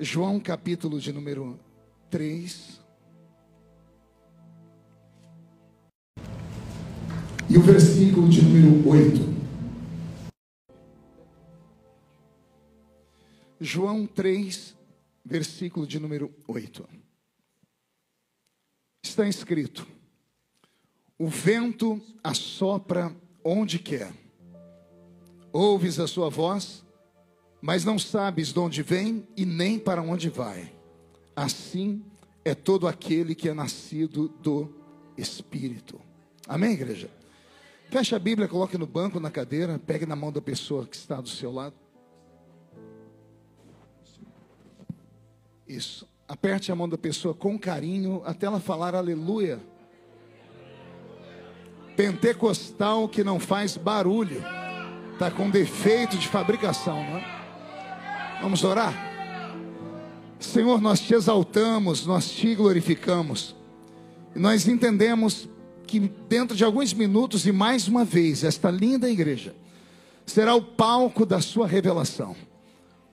João capítulo de número 3. E o versículo de número 8. João 3, versículo de número 8. Está escrito: o vento assopra onde quer. Ouves a sua voz, mas não sabes de onde vem e nem para onde vai. Assim é todo aquele que é nascido do Espírito. Amém, igreja? Feche a Bíblia, coloque no banco, na cadeira, pegue na mão da pessoa que está do seu lado. Isso. Aperte a mão da pessoa com carinho até ela falar aleluia. Pentecostal que não faz barulho. Está com defeito de fabricação, não é? Vamos orar? Senhor, nós te exaltamos, nós te glorificamos. E nós entendemos que dentro de alguns minutos e mais uma vez, esta linda igreja será o palco da sua revelação.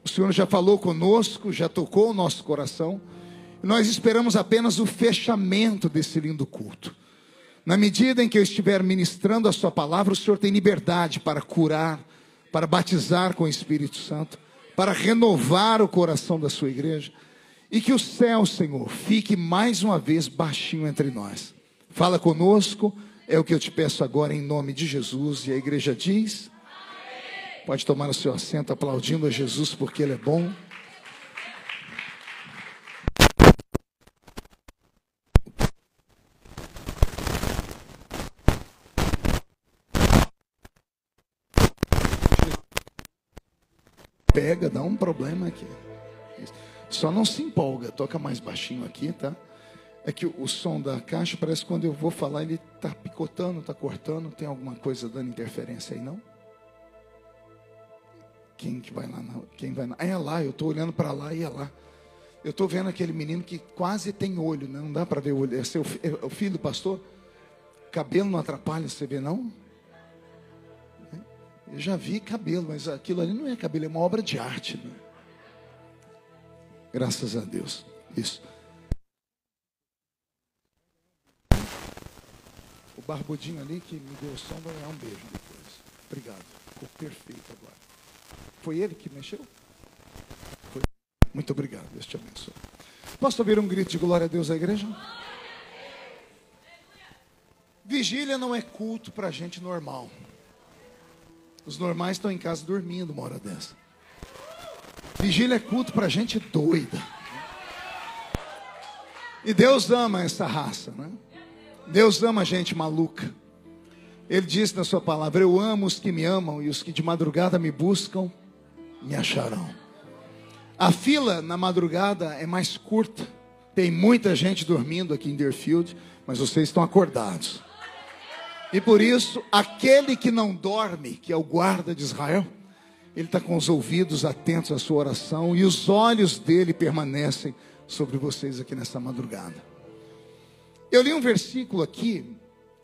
O Senhor já falou conosco, já tocou o nosso coração. E nós esperamos apenas o fechamento desse lindo culto. Na medida em que eu estiver ministrando a sua palavra, o Senhor tem liberdade para curar, para batizar com o Espírito Santo, para renovar o coração da sua igreja. E que o céu, Senhor, fique mais uma vez baixinho entre nós. Fala conosco, é o que eu te peço agora em nome de Jesus. E a igreja diz: amém. Pode tomar o seu assento aplaudindo a Jesus porque Ele é bom. Pega, dá um problema aqui. Só não se empolga, toca mais baixinho aqui, tá? É que o som da caixa parece que quando eu vou falar ele está picotando, está cortando. Tem alguma coisa dando interferência aí, não? Quem que vai lá? Quem vai lá? É lá, eu estou olhando para lá e é lá. Eu estou vendo aquele menino que quase tem olho, né? Não dá para ver o olho. É o filho do pastor? Cabelo não atrapalha, você vê não? Eu já vi cabelo, mas aquilo ali não é cabelo, é uma obra de arte, né? Graças a Deus. Isso. O barbudinho ali que me deu o som vai ganhar um beijo depois. Obrigado. Ficou perfeito agora. Foi ele que mexeu? Foi. Muito obrigado. Deus te abençoe. Posso ouvir um grito de glória a Deus à igreja? Vigília não é culto para gente normal. Os normais estão em casa dormindo uma hora dessa. Vigília é culto para gente doida. E Deus ama essa raça, né? Deus ama a gente maluca. Ele diz na sua palavra: eu amo os que me amam, e os que de madrugada me buscam, me acharão. A fila na madrugada é mais curta. Tem muita gente dormindo aqui em Deerfield, mas vocês estão acordados. E por isso, aquele que não dorme, que é o guarda de Israel, ele está com os ouvidos atentos à sua oração, e os olhos dele permanecem sobre vocês aqui nessa madrugada. Eu li um versículo aqui,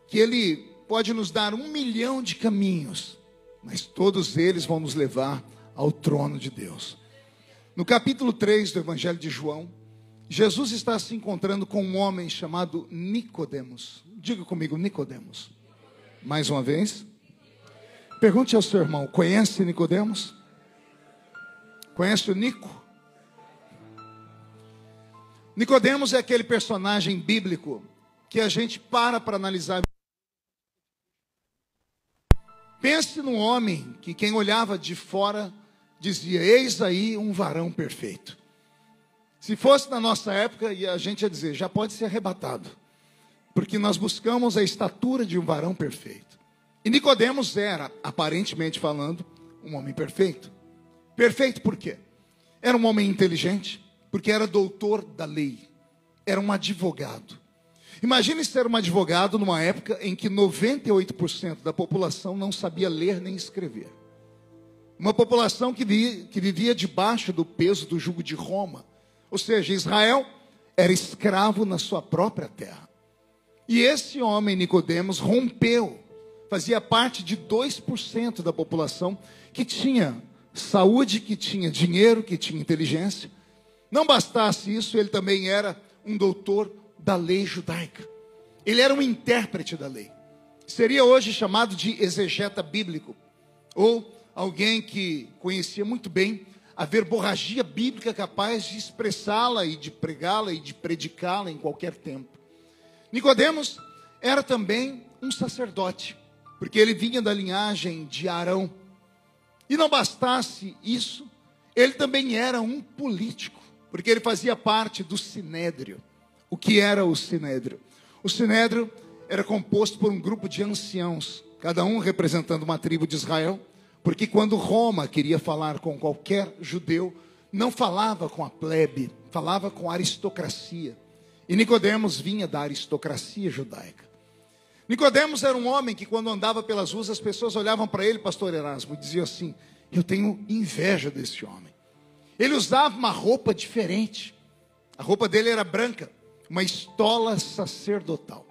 que ele pode nos dar 1 milhão de caminhos, mas todos eles vão nos levar ao trono de Deus. No capítulo 3 do Evangelho de João, Jesus está se encontrando com um homem chamado Nicodemos. Diga comigo, Nicodemos. Mais uma vez. Pergunte ao seu irmão: conhece Nicodemos? Conhece o Nico? Nicodemos é aquele personagem bíblico que a gente para analisar. Pense num homem que quem olhava de fora dizia: eis aí um varão perfeito. Se fosse na nossa época, a gente ia dizer: já pode ser arrebatado, porque nós buscamos a estatura de um varão perfeito. E Nicodemos era, aparentemente falando, um homem perfeito. Perfeito por quê? Era um homem inteligente, porque era doutor da lei. Era um advogado. Imagine ser um advogado numa época em que 98% da população não sabia ler nem escrever. Uma população que vivia debaixo do peso do jugo de Roma. Ou seja, Israel era escravo na sua própria terra. E esse homem, Nicodemos, rompeu. Fazia parte de 2% da população que tinha saúde, que tinha dinheiro, que tinha inteligência. Não bastasse isso, ele também era um doutor da lei judaica. Ele era um intérprete da lei. Seria hoje chamado de exegeta bíblico, ou alguém que conhecia muito bem a verborragia bíblica capaz de expressá-la e de pregá-la e de predicá-la em qualquer tempo. Nicodemos era também um sacerdote, porque ele vinha da linhagem de Arão. E não bastasse isso, ele também era um político, porque ele fazia parte do Sinédrio. O que era o Sinédrio? O Sinédrio era composto por um grupo de anciãos, cada um representando uma tribo de Israel, porque quando Roma queria falar com qualquer judeu, não falava com a plebe, falava com a aristocracia. E Nicodemos vinha da aristocracia judaica. Nicodemos era um homem que quando andava pelas ruas, as pessoas olhavam para ele, pastor Erasmo, e diziam assim: eu tenho inveja desse homem. Ele usava uma roupa diferente. A roupa dele era branca, uma estola sacerdotal.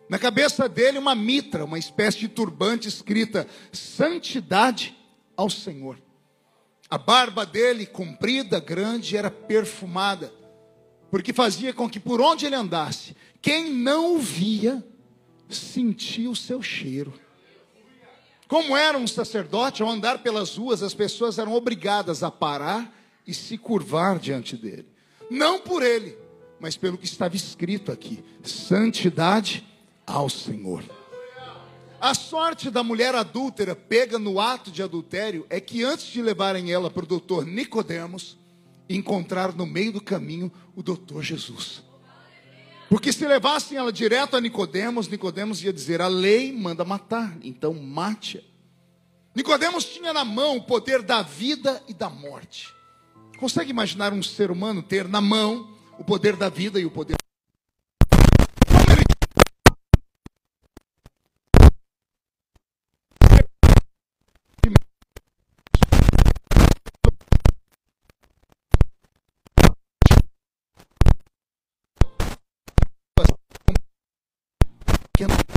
Na cabeça dele uma mitra, uma espécie de turbante escrita santidade ao Senhor. A barba dele, comprida, grande, era perfumada, porque fazia com que por onde ele andasse, quem não o via, sentia o seu cheiro. Como era um sacerdote, ao andar pelas ruas, as pessoas eram obrigadas a parar e se curvar diante dele. Não por ele, mas pelo que estava escrito aqui: santidade ao Senhor. A sorte da mulher adúltera pega no ato de adultério é que antes de levarem ela para o doutor Nicodemos, encontrar no meio do caminho o doutor Jesus. Porque se levassem ela direto a Nicodemos, Nicodemos ia dizer: a lei manda matar, então mate-a. Nicodemos tinha na mão o poder da vida e da morte. Consegue imaginar um ser humano ter na mão o poder da vida e o poder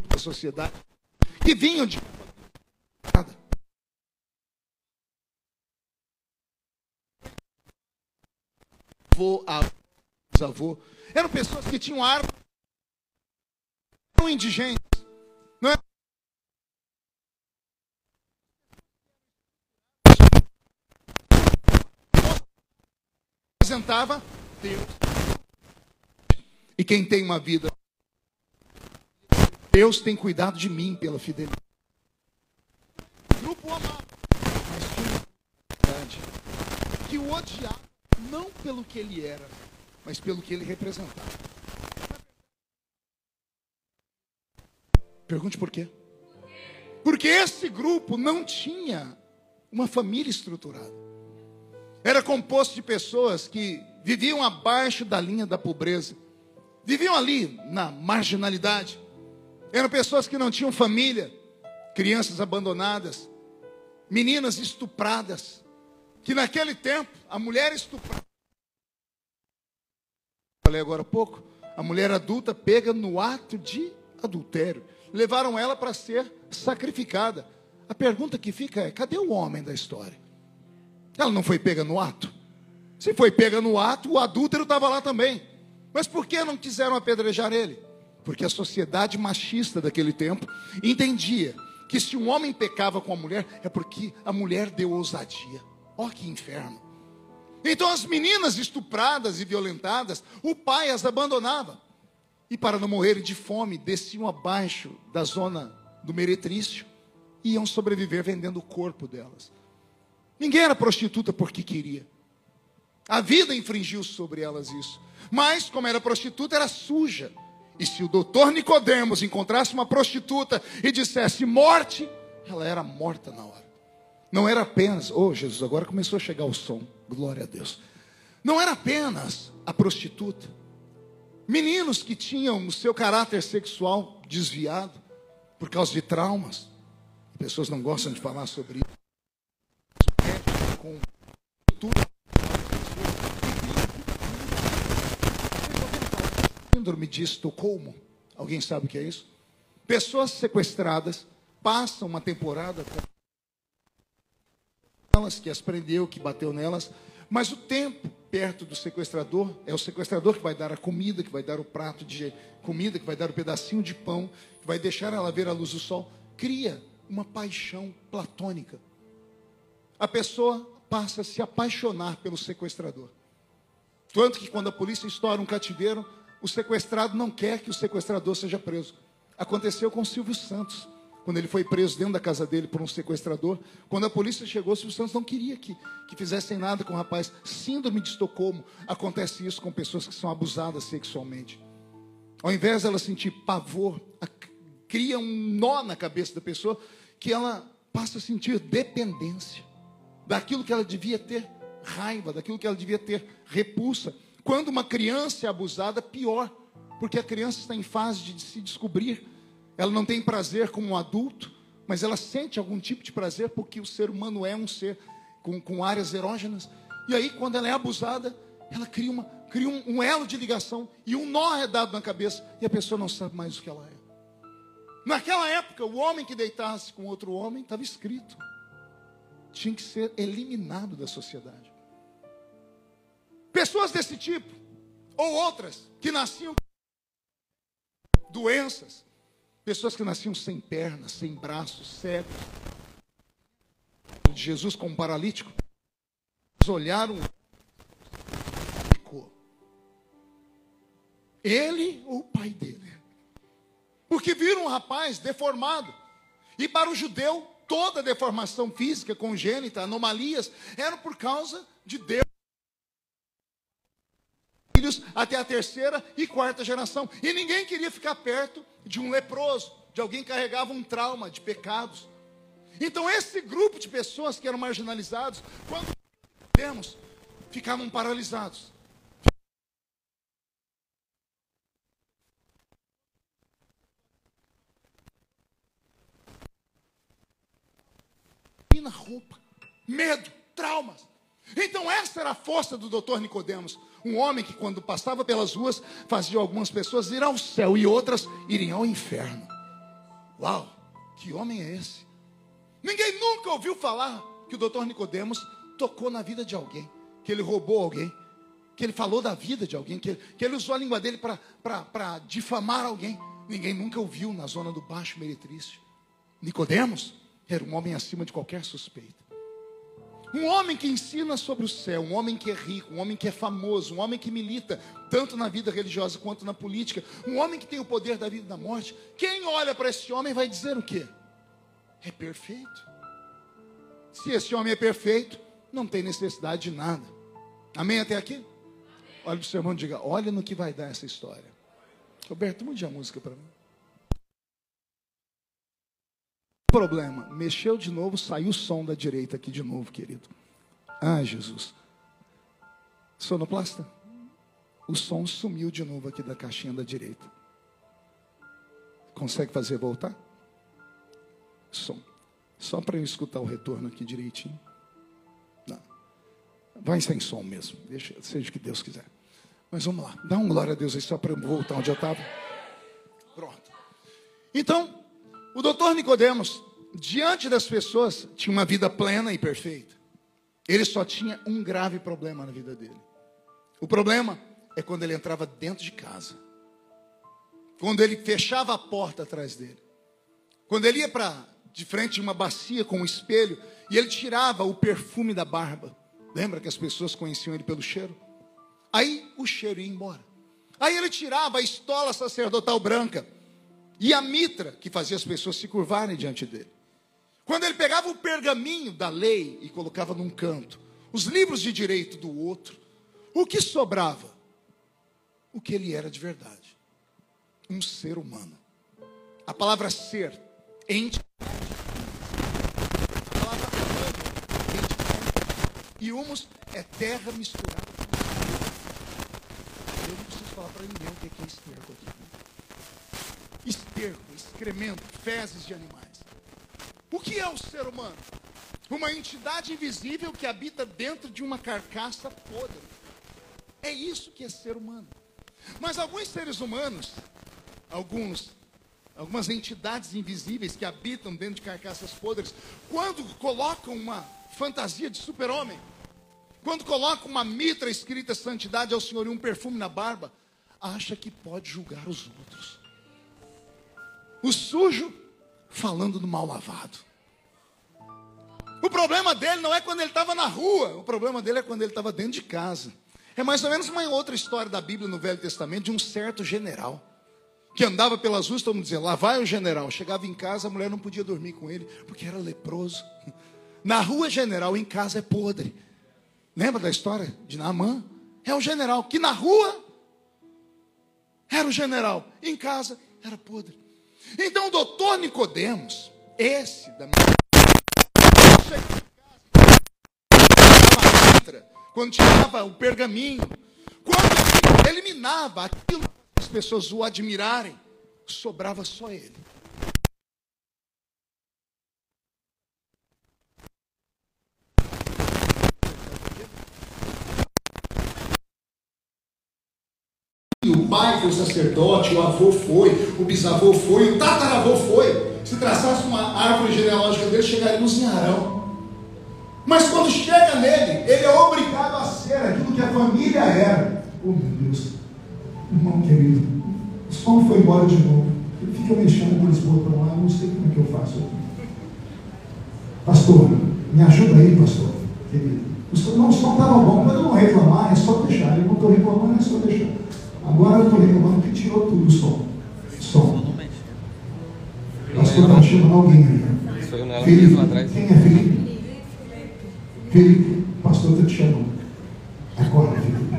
da sociedade que vinham de avô, eram pessoas que tinham armas, não indigentes, não é? Representava Deus. E quem tem uma vida, Deus tem cuidado de mim pela fidelidade. O grupo amava, mas tinha uma verdade, que o odiava não pelo que ele era, mas pelo que ele representava. Pergunte por quê? Porque esse grupo não tinha uma família estruturada. Era composto de pessoas que viviam abaixo da linha da pobreza, viviam ali na marginalidade. Eram pessoas que não tinham família, crianças abandonadas, meninas estupradas, que naquele tempo a mulher estuprada, falei agora há pouco, a mulher adulta pega no ato de adultério. Levaram ela para ser sacrificada. A pergunta que fica é: cadê o homem da história? Ela não foi pega no ato? Se foi pega no ato, o adúltero estava lá também. Mas por que não quiseram apedrejar ele? Porque a sociedade machista daquele tempo entendia que se um homem pecava com a mulher, é porque a mulher deu ousadia. Ó, que inferno. Então as meninas estupradas e violentadas, o pai as abandonava. E para não morrerem de fome, desciam abaixo da zona do meretrício e iam sobreviver vendendo o corpo delas. Ninguém era prostituta porque queria. A vida infringiu sobre elas isso. Mas, como era prostituta, era suja. E se o doutor Nicodemos encontrasse uma prostituta e dissesse morte, ela era morta na hora. Não era apenas, oh Jesus, agora começou a chegar o som, glória a Deus. Não era apenas a prostituta. Meninos que tinham o seu caráter sexual desviado por causa de traumas. As pessoas não gostam de falar sobre isso. Com tudo. Síndrome de Estocolmo. Alguém sabe o que é isso? Pessoas sequestradas passam uma temporada com elas, que as prendeu, que bateu nelas, mas o tempo perto do sequestrador, é o sequestrador que vai dar a comida, que vai dar o prato de comida, que vai dar o pedacinho de pão, que vai deixar ela ver a luz do sol. Cria uma paixão platônica. A pessoa passa a se apaixonar pelo sequestrador. Tanto que quando a polícia estoura um cativeiro, o sequestrado não quer que o sequestrador seja preso. Aconteceu com o Silvio Santos, quando ele foi preso dentro da casa dele por um sequestrador. Quando a polícia chegou, o Silvio Santos não queria que fizessem nada com o rapaz. Síndrome de Estocolmo. Acontece isso com pessoas que são abusadas sexualmente. Ao invés de ela sentir pavor, cria um nó na cabeça da pessoa, que ela passa a sentir dependência daquilo que ela devia ter raiva, daquilo que ela devia ter repulsa. Quando uma criança é abusada, pior, porque a criança está em fase de se descobrir. Ela não tem prazer como um adulto, mas ela sente algum tipo de prazer, porque o ser humano é um ser com áreas erógenas. E aí, quando ela é abusada, ela cria um elo de ligação, e um nó é dado na cabeça, e a pessoa não sabe mais o que ela é. Naquela época, o homem que deitasse com outro homem, estava escrito, tinha que ser eliminado da sociedade. Pessoas desse tipo, ou outras, que nasciam com doenças, pessoas que nasciam sem pernas, sem braços, cegos. Jesus como paralítico, eles olharam, ele ou o pai dele, porque viram um rapaz deformado. E para o judeu, toda deformação física, congênita, anomalias, eram por causa de Deus. Até a terceira e quarta geração. E ninguém queria ficar perto de um leproso, de alguém que carregava um trauma de pecados. Então esse grupo de pessoas que eram marginalizados, quando temos, ficavam paralisados. E na roupa, medo, traumas. Então essa era a força do doutor Nicodemos. Um homem que quando passava pelas ruas, fazia algumas pessoas ir ao céu e outras irem ao inferno. Uau, que homem é esse? Ninguém nunca ouviu falar que o doutor Nicodemos tocou na vida de alguém, que ele roubou alguém, que ele falou da vida de alguém, que ele usou a língua dele para difamar alguém. Ninguém nunca ouviu na zona do Baixo Meretrício. Nicodemos era um homem acima de qualquer suspeita. Um homem que ensina sobre o céu, um homem que é rico, um homem que é famoso, um homem que milita tanto na vida religiosa quanto na política, um homem que tem o poder da vida e da morte. Quem olha para esse homem vai dizer o quê? É perfeito. Se esse homem é perfeito, não tem necessidade de nada. Amém até aqui? Olha para o seu irmão e diga, olha no que vai dar essa história. Roberto, mude a música para mim. Problema, mexeu de novo, saiu o som da direita aqui de novo, querido. Ah, Jesus. Sonoplasta, o som sumiu de novo aqui da caixinha da direita. Consegue fazer voltar? Som. Só para eu escutar o retorno aqui direitinho. Não. Vai sem som mesmo. Deixa, seja o que Deus quiser. Mas vamos lá. Dá um glória a Deus aí só para eu voltar onde eu estava. Pronto. Então, o doutor Nicodemos, diante das pessoas, tinha uma vida plena e perfeita. Ele só tinha um grave problema na vida dele. O problema é quando ele entrava dentro de casa. Quando ele fechava a porta atrás dele. Quando ele ia de frente de uma bacia com um espelho e ele tirava o perfume da barba. Lembra que as pessoas conheciam ele pelo cheiro? Aí o cheiro ia embora. Aí ele tirava a estola sacerdotal branca e a mitra que fazia as pessoas se curvarem diante dele. Quando ele pegava o pergaminho da lei e colocava num canto, os livros de direito do outro, o que sobrava? O que ele era de verdade. Um ser humano. A palavra ser, entidade. A palavra humano, entidade. E humus é terra misturada com eu não preciso falar para ninguém o que é esterco aqui. Esterco, excremento, fezes de animais. O que é o ser humano? Uma entidade invisível que habita dentro de uma carcaça podre. É isso que é ser humano. Mas alguns seres humanos, algumas entidades invisíveis que habitam dentro de carcaças podres, quando colocam uma fantasia de super-homem, quando coloca uma mitra escrita santidade ao Senhor e um perfume na barba, acha que pode julgar os outros. O sujo falando do mal lavado. O problema dele não é quando ele estava na rua, o problema dele é quando ele estava dentro de casa. É mais ou menos uma outra história da Bíblia no Velho Testamento de um certo general que andava pelas ruas, todo mundo dizia, lá vai o general. Chegava em casa, a mulher não podia dormir com ele, porque era leproso. Na rua é general, em casa é podre. Lembra da história de Naamã? É o general, que na rua era o general, em casa era podre. Então o doutor Nicodemos, esse da minha quando tirava o pergaminho, quando eliminava aquilo que as pessoas o admirarem, sobrava só ele. O pai foi sacerdote, o avô foi, o bisavô foi, o tataravô foi. Se traçasse uma árvore genealógica dele, chegaríamos em Arão. Mas quando chega nele, ele é obrigado a ser aquilo que a família era. Oh meu Deus, irmão querido, o som foi embora de novo. Ele fica mexendo com esse botão lá, eu não sei como é que eu faço aqui. Pastor, me ajuda aí, pastor, querido. O som estava bom, mas eu não reclamar, é só deixar. Eu não estou reclamando, é só deixar. Agora eu estou reclamando que tirou tudo o som. Pastor, está chamando alguém aí. Felipe, quem é Felipe? Felipe, o pastor está te chamando. Acorda, Felipe.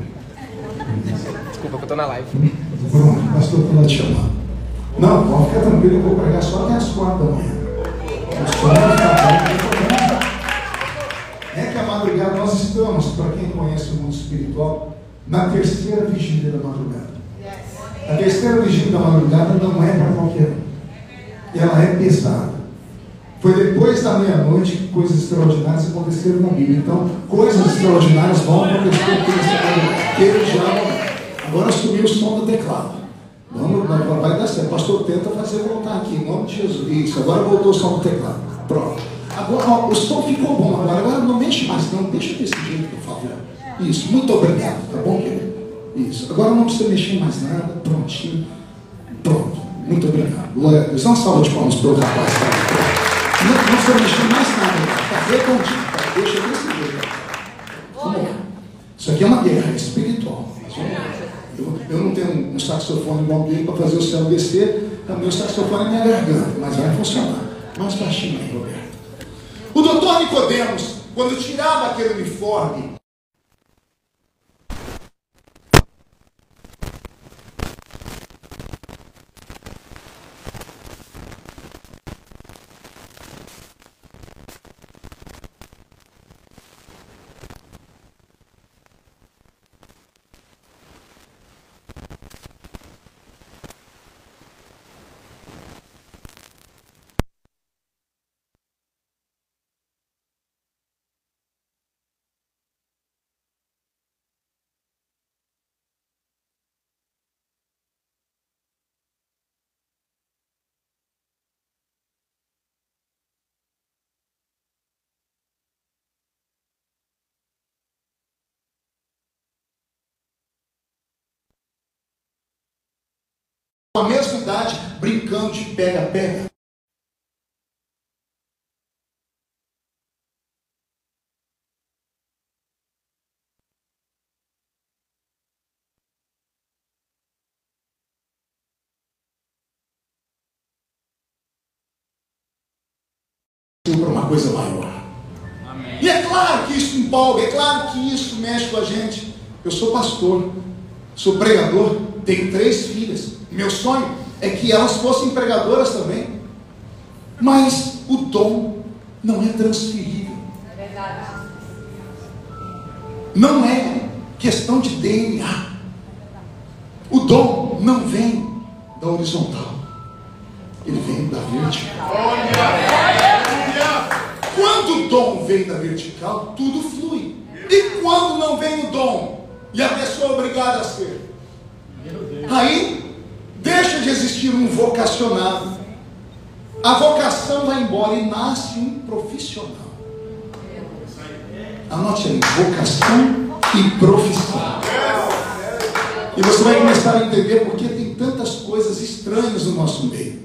Desculpa que eu estou na live. Pronto, o pastor está lá te chamando. Não, pode ficar tranquilo, eu vou pregar só até as 4 da manhã. É que a madrugada nós estamos, para quem conhece o mundo espiritual, na terceira vigília da madrugada. A terceira vigília da madrugada não é para qualquer um. Ela é pesada. Foi depois da meia-noite que coisas extraordinárias aconteceram na Bíblia. Então, coisas extraordinárias vão acontecer aqui nessa madrugada. Que ele já agora subiu o som do teclado. Vai dar certo. O pastor tenta fazer voltar aqui, em nome de Jesus. Isso, agora voltou o som do teclado. Pronto. Agora, ó, o som ficou bom. Agora não mexe mais, não. Deixa desse jeito, por favor. Isso, muito obrigado, tá bom, querido? Isso. Agora não precisa mexer mais nada. Prontinho. Pronto. Muito obrigado. Glória a Deus. Dá uma salva de palmas para o rapaz. Não precisa mexer mais nada. Está redondinho. Tá? Deixa desse jeito. Vamos lá. Isso aqui é uma guerra espiritual. Eu não tenho um saxofone igual dele para fazer o céu descer. O meu saxofone é minha garganta, mas vai funcionar. Mais baixinho aí, Roberto. O doutor Nicodemos, quando tirava aquele uniforme, com a mesma idade, brincando de pega-pega. Para uma coisa maior. Amém. E é claro que isso empolga, é claro que isso mexe com a gente. Eu sou pastor, sou pregador, tenho 3 filhas. Meu sonho é que elas fossem pregadoras também. Mas o dom não é transferível. É verdade. Não é questão de DNA. O dom não vem da horizontal. Ele vem da vertical. Quando o dom vem da vertical, tudo flui. E quando não vem o dom, e a pessoa é obrigada a ser, aí deixa de existir um vocacionado. A vocação vai embora e nasce um profissional. Anote aí, vocação e profissão. E você vai começar a entender porque tem tantas coisas estranhas no nosso meio.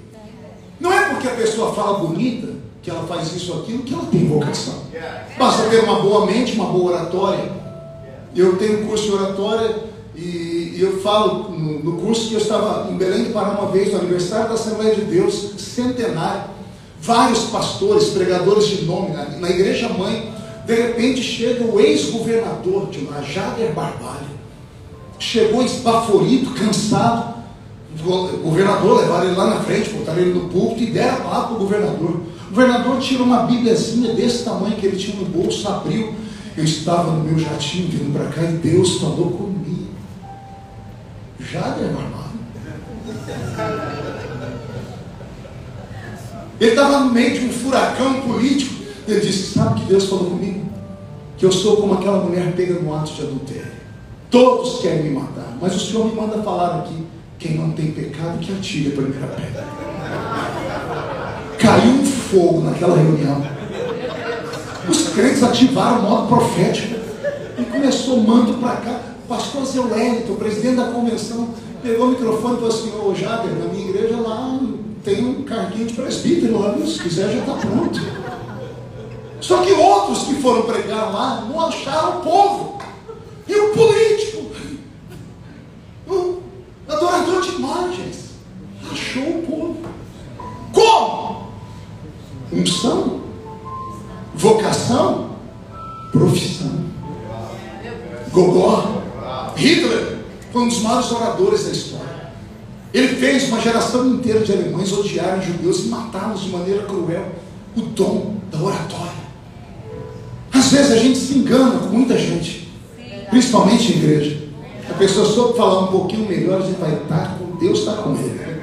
Não é porque a pessoa fala bonita, que ela faz isso ou aquilo, que ela tem vocação. Basta ter uma boa mente, uma boa oratória. Eu tenho um curso de oratória e eu falo no curso que eu estava em Belém do Pará uma vez, no aniversário da Assembleia de Deus, centenário. Vários pastores, pregadores de nome na igreja mãe. De repente chega o ex-governador de lá, Jader Barbalho. Chegou esbaforido, cansado. O governador levaram ele lá na frente, botaram ele no púlpito e deram a palavra para o governador. O governador tirou uma bíbliazinha desse tamanho que ele tinha no bolso, abriu. Eu estava no meu jatinho vindo para cá e Deus falou comigo. Jader Barbalho. Ele estava no meio de um furacão político. Ele disse: sabe que Deus falou comigo? Que eu sou como aquela mulher pega no ato de adultério. Todos querem me matar, mas o Senhor me manda falar aqui: quem não tem pecado que atire a primeira pedra. Caiu um fogo naquela reunião. Os crentes ativaram o modo profético e começou manto para cá. O pastor Zé Wellington, o presidente da convenção, pegou o microfone e falou assim: ô Jader, na minha igreja lá tem um carguinho de presbítero lá, se quiser já está pronto. Só que outros que foram pregar lá não acharam o povo. E o político, o adorador de imagens, achou o povo. Como? Unção, vocação, profissão. Gogó, Hitler foi um dos maiores oradores da história. Ele fez uma geração inteira de alemães odiarem judeus e matá-los de maneira cruel. O dom da oratória. Às vezes a gente se engana com muita gente, principalmente em igreja. A pessoa soube falar um pouquinho melhor, a gente vai estar com Deus, está com ele.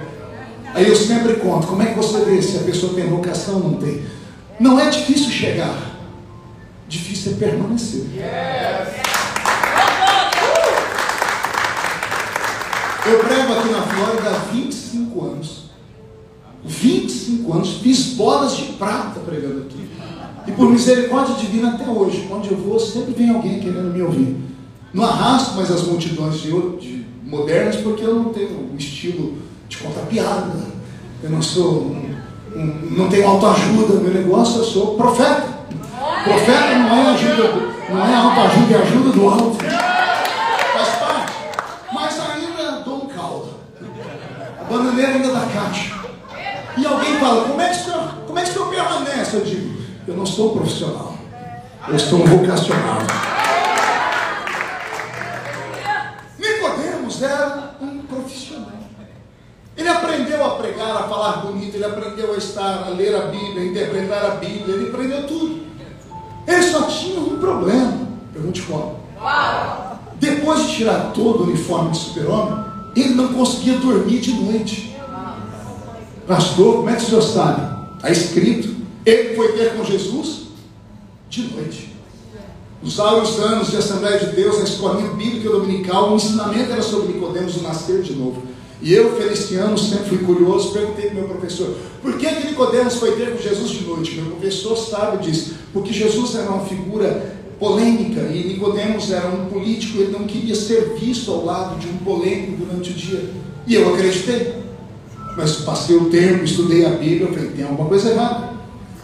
Aí eu sempre conto, como é que você vê se a pessoa tem vocação ou não tem? Não é difícil chegar, difícil é permanecer. Eu prego aqui na Flórida há 25 anos. 25 anos, fiz bodas de prata pregando aqui. E por misericórdia divina até hoje, onde eu vou, sempre vem alguém querendo me ouvir. Não arrasto mais as multidões de modernas, porque eu não tenho o estilo de contar piada. Eu não sou, não tenho autoajuda. Meu negócio, eu sou profeta. Profeta não é ajuda, não é autoajuda, é ajuda do alto. Faz parte. Mas ainda dou um caldo. A bananeira ainda dá caixa. E alguém fala: como é que o senhor permanece? Eu digo: eu não sou um profissional, eu sou um vocacional. Nicodemos era um profissional. Ele aprendeu a pregar, a falar bonito, ele aprendeu a ler a Bíblia, a interpretar a Bíblia, ele aprendeu tudo. Ele só tinha um problema. Pergunte qual. Depois de tirar todo o uniforme de super-homem, ele não conseguia dormir de noite. Pastor, como é que o senhor sabe? Está escrito: ele foi ter com Jesus de noite. Nos áureos anos de Assembleia de Deus, na escolinha bíblica dominical, o ensinamento era sobre Nicodemos, o nascer de novo. E eu, feliciano, sempre fui curioso, perguntei para o meu professor: por que Nicodemos foi ter com Jesus de noite? Meu professor sábio disse: porque Jesus era uma figura polêmica e Nicodemos era um político, ele não queria ser visto ao lado de um polêmico durante o dia. E eu acreditei. Mas passei o tempo, estudei a Bíblia, eu falei: tem alguma coisa errada.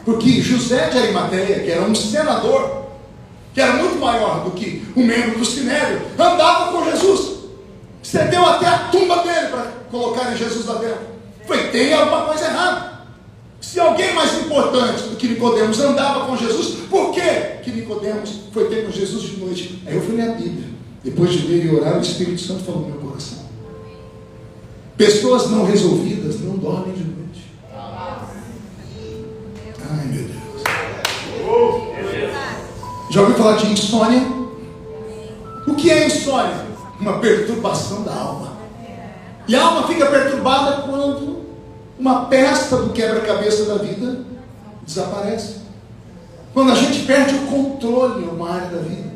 Porque José de Arimateia, que era um senador, que era muito maior do que um membro do Sinédrio, andava com Jesus. Cedeu até a tumba dele para colocar em Jesus lá dentro. Foi: tem alguma coisa errada. Se alguém mais importante do que Nicodemos andava com Jesus, por que Nicodemos foi ter com Jesus de noite? Aí eu fui ler a Bíblia. Depois de ler e orar, o Espírito Santo falou no meu coração: pessoas não resolvidas não dormem de noite. Ai, meu Deus. Já ouviu falar de insônia? O que é insônia? Uma perturbação da alma. E a alma fica perturbada quando uma peça do quebra-cabeça da vida desaparece. Quando a gente perde o controle em uma área da vida.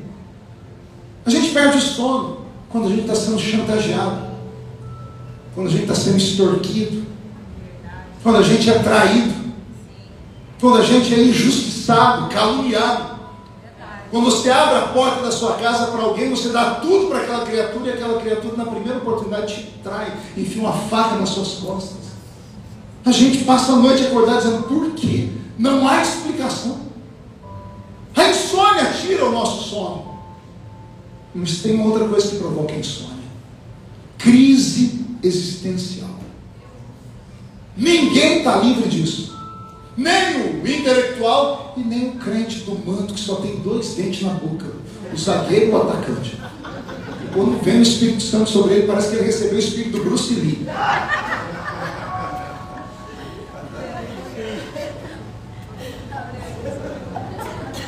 A gente perde o sono quando a gente está sendo chantageado, quando a gente está sendo extorquido, quando a gente é traído, quando a gente é injustiçado, caluniado. Quando você abre a porta da sua casa para alguém, você dá tudo para aquela criatura, e aquela criatura, na primeira oportunidade, te trai, enfia uma faca nas suas costas. A gente passa a noite acordado dizendo, por quê? Não há explicação. A insônia tira o nosso sono. Mas tem outra coisa que provoca a insônia: crise existencial. Ninguém está livre disso. Nem o intelectual e nem o crente do manto, que só tem 2 dentes na boca, o zagueiro e o atacante. E quando vem o Espírito Santo sobre ele, parece que ele recebeu o espírito do Bruce Lee.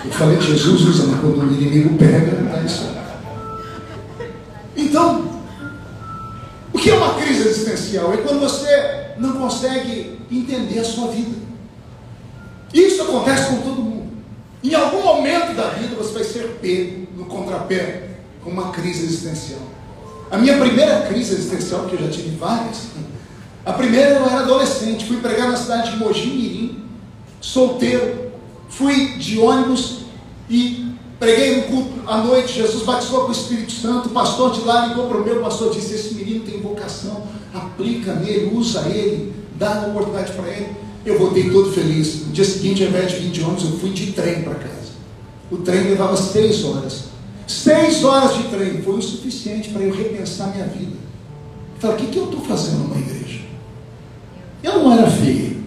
Eu falei que Jesus usa, mas quando o inimigo pega, não dá isso. Então, o que é uma crise existencial? É quando você não consegue entender a sua vida. Isso acontece com todo mundo. Em algum momento da vida você vai ser pego no contrapé com uma crise existencial. A minha primeira crise existencial, porque eu já tive várias, a primeira eu era adolescente, fui pregar na cidade de Mogi Mirim, solteiro, fui de ônibus e preguei no culto à noite. Jesus batizou com o Espírito Santo. O pastor de lá ligou para o meu pastor e disse: esse menino tem vocação, aplica nele, usa ele, dá uma oportunidade para ele. Eu voltei todo feliz. No dia seguinte, ao invés de vir de ônibus, eu fui de trem para casa. O trem levava 6 horas. 6 horas de trem foi o suficiente para eu repensar minha vida. Eu falei: o que eu estou fazendo numa igreja? Eu não era feio,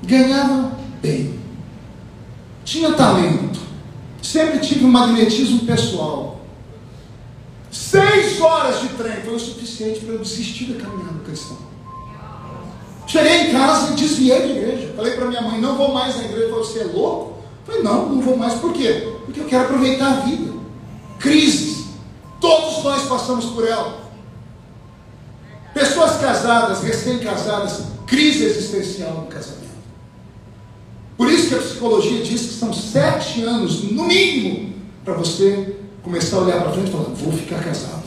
ganhava bem, tinha talento, sempre tive um magnetismo pessoal. 6 horas de trem foi o suficiente para eu desistir da caminhada cristã. Cheguei em casa e desviei da igreja. Falei para minha mãe: não vou mais na igreja. Falei: você é louco? Falei: não vou mais. Por quê? Porque eu quero aproveitar a vida. Crises, todos nós passamos por ela. Pessoas casadas, recém-casadas, crise existencial no casamento. Por isso que a psicologia diz que são 7 anos, no mínimo, para você começar a olhar para frente e falar: vou ficar casado.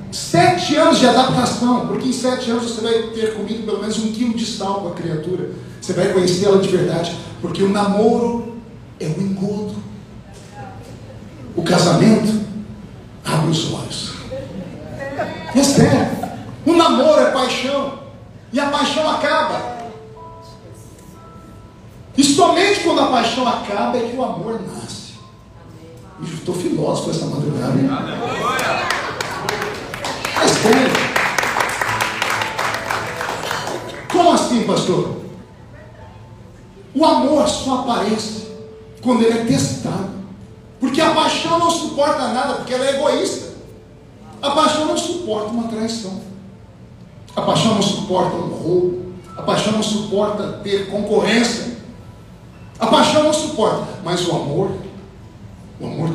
7 anos de adaptação, porque em 7 anos você vai ter comido pelo menos 1 quilo de sal com a criatura. Você vai conhecer ela de verdade, porque o namoro é um engodo. O casamento abre os olhos. É sério. O namoro é paixão, e a paixão acaba. E somente quando a paixão acaba é que o amor nasce. Eu estou filósofo essa madrugada, hein? É sério. Como assim, pastor? O amor só aparece quando ele é testado. Porque a paixão não suporta nada, porque ela é egoísta. A paixão não suporta uma traição. A paixão não suporta um roubo. A paixão não suporta ter concorrência. A paixão não suporta. Mas o amor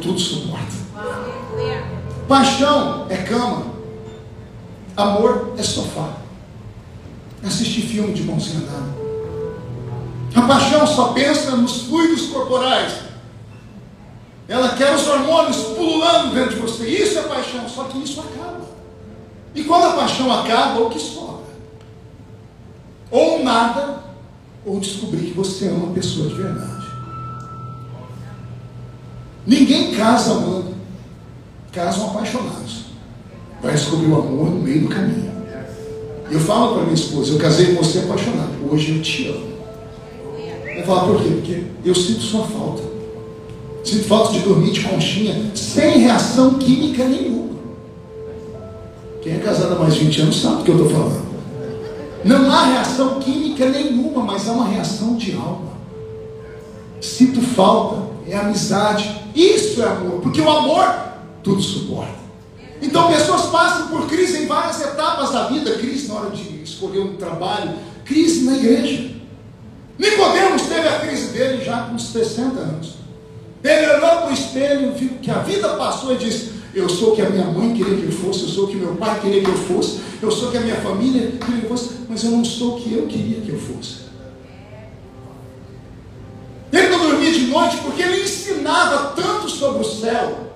tudo suporta. Paixão é cama. Amor é sofá. Assistir filme de mãozinha dada. A paixão só pensa nos fluidos corporais. Ela quer os hormônios pululando dentro de você. Isso é paixão. Só que isso acaba. E quando a paixão acaba, o que sobra? Ou nada, ou descobrir que você é uma pessoa de verdade. Ninguém casa amando. Casam apaixonados. Vai descobrir o amor no meio do caminho. Eu falo para minha esposa: eu casei com você apaixonado, hoje eu te amo. Eu falo: por quê? Porque eu sinto sua falta. Sinto falta de dormir de conchinha, sem reação química nenhuma. Quem é casado há mais de 20 anos sabe do que eu estou falando. Não há reação química nenhuma, mas há uma reação de alma. Sinto falta, é amizade. Isso é amor, porque o amor tudo suporta. Então pessoas passam por crise em várias etapas da vida. Crise na hora de escolher um trabalho, crise na igreja. Nicodemos teve a crise dele já com 60 anos. Ele olhou para o espelho, viu que a vida passou e disse: eu sou o que a minha mãe queria que eu fosse, eu sou o que meu pai queria que eu fosse, eu sou o que a minha família queria que eu fosse, mas eu não sou o que eu queria que eu fosse. Ele não dormia de noite porque ele ensinava tanto sobre o céu,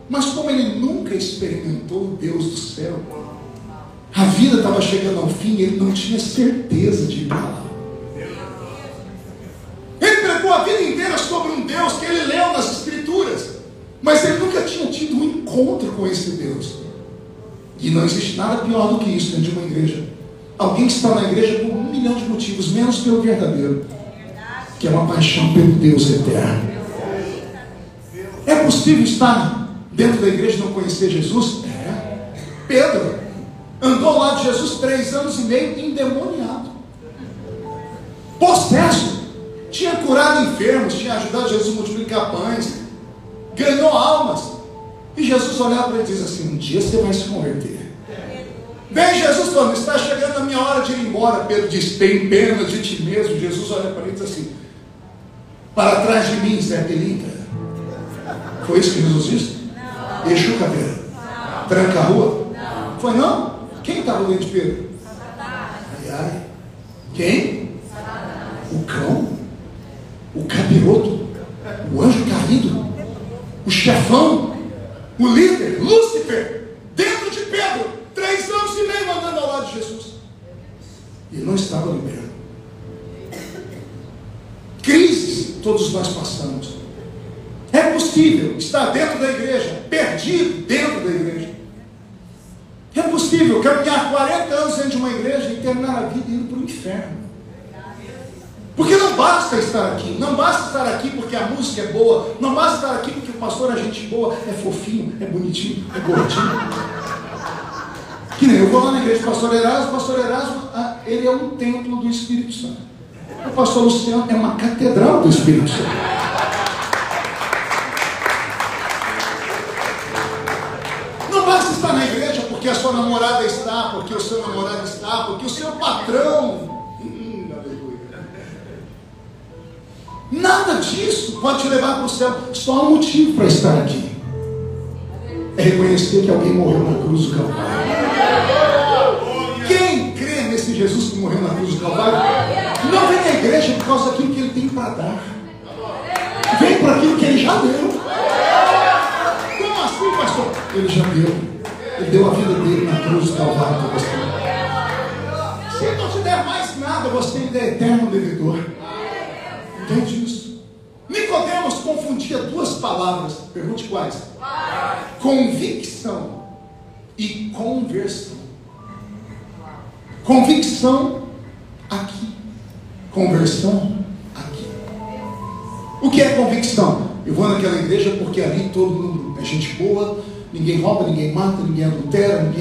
mas como ele nunca experimentou o Deus do céu, a vida estava chegando ao fim e ele não tinha certeza de ir para lá. Ele pregou a vida inteira sobre um Deus que ele leu nas Escrituras, Mas ele nunca tinha tido um encontro com esse Deus. E não existe nada pior do que isso dentro de uma igreja. Alguém que está na igreja por 1 milhão de motivos, menos pelo verdadeiro, que é uma paixão pelo Deus eterno. É possível estar dentro da igreja e não conhecer Jesus? É. Pedro andou ao lado de Jesus 3 anos e meio endemoniado, possesso, tinha curado enfermos, tinha ajudado Jesus a multiplicar pães, ganhou almas. E Jesus olhava para ele e diz assim: um dia você vai se converter. Vem Jesus falando: está chegando a minha hora de ir embora. Pedro diz: tem pena de ti mesmo. Jesus olha para ele e diz assim: para trás de mim, Zé Pelintra. Foi isso que Jesus disse? Exu caveira, tranca a rua. Não. Foi não? Quem estava dentro de Pedro? Ai, ai. Quem? O cão, o capiroto, o anjo caído, o chefão, o líder, Lúcifer, dentro de Pedro, 3 anos e meio andando ao lado de Jesus. E ele não estava liberto. Crises todos nós passamos. É possível estar dentro da igreja, perdido dentro da igreja. É possível caminhar 40 anos dentro de uma igreja e terminar a vida indo para o inferno. Porque não basta estar aqui, não basta estar aqui porque a música é boa, não basta estar aqui porque o pastor é gente boa, é fofinho, é bonitinho, é gordinho. Que nem eu vou lá na igreja do pastor Erasmo, ele é um templo do Espírito Santo. O pastor Luciano é uma catedral do Espírito Santo. Não basta estar na igreja porque a sua namorada está, porque o seu namorado está, porque o seu patrão. Nada disso pode te levar para o céu. Só há um motivo para estar aqui: é reconhecer que alguém morreu na cruz do Calvário. Quem crê nesse Jesus que morreu na cruz do Calvário não vem na igreja por causa daquilo que ele tem para dar, vem por aquilo que ele já deu. Como assim, pastor? Ele já deu. Ele deu a vida dele na cruz do Calvário para você. Se ele não te der mais nada, você ainda é eterno devedor. Entende isso? Nicodemos confundia 2 palavras. Pergunte quais? Convicção e conversão. Convicção aqui, conversão aqui. O que é convicção? Eu vou naquela igreja porque ali todo mundo é gente boa, ninguém rouba, ninguém mata, ninguém adultera,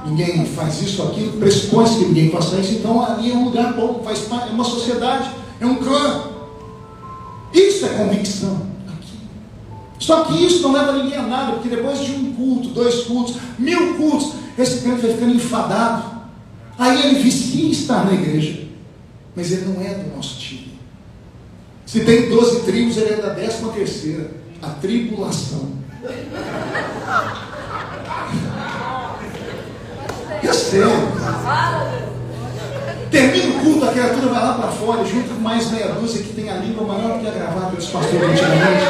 ninguém faz isso, aquilo, pressupõe que ninguém faça isso. Então ali é um lugar bom, faz parte, é uma sociedade, é um clã. Isso é convicção aqui. Só que isso não leva ninguém a nada, porque depois de 1 culto, 2 cultos, 1000 cultos, esse crente vai ficando enfadado. Aí ele vicia em estar na igreja, mas ele não é do nosso time. Se tem 12 tribos, ele é da 13ª, a tribulação. É sério. Termina o culto, a criatura vai lá para fora, junto com mais meia dúzia que tem a língua maior do que a gravata dos pastores antigamente,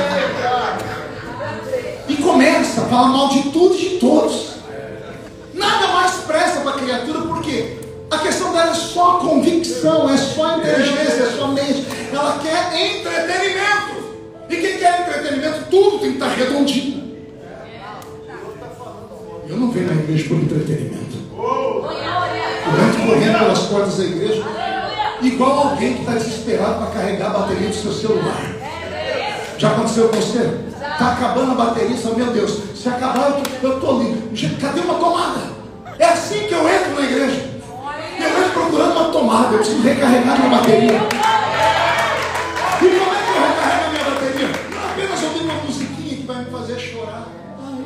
e começa a falar mal de tudo e de todos. Nada mais presta para a criatura, porque a questão dela é só convicção, é só inteligência, é só mente. Ela quer entretenimento. E quem quer entretenimento, tudo tem que estar redondinho. Eu não venho na igreja por entretenimento. Eu entro correndo pelas portas da igreja igual alguém que está desesperado para carregar a bateria do seu celular. Já aconteceu com você? Está acabando a bateria, só, meu Deus, se acabar eu estou ali. Cadê uma tomada? É assim que eu entro na igreja. Eu entro procurando uma tomada, eu preciso recarregar minha bateria. E como é que eu recarrego a minha bateria? Não apenas ouvindo uma musiquinha que vai me fazer chorar.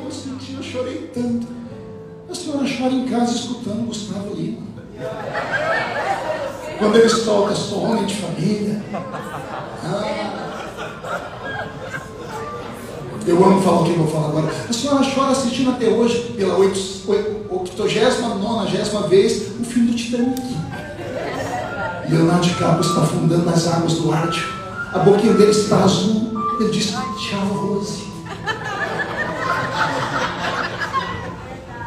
Eu senti, eu chorei tanto. A senhora chora em casa escutando Gustavo Lima. Quando ele solta Sou Homem de Família. Eu amo falar o que eu vou falar agora. A senhora chora assistindo até hoje, pela 89ª, 90ª vez, o filme do Titanic. Leonardo DiCaprio está afundando nas águas do Ártico. A boquinha dele está azul. Ele diz: tchau, Rose.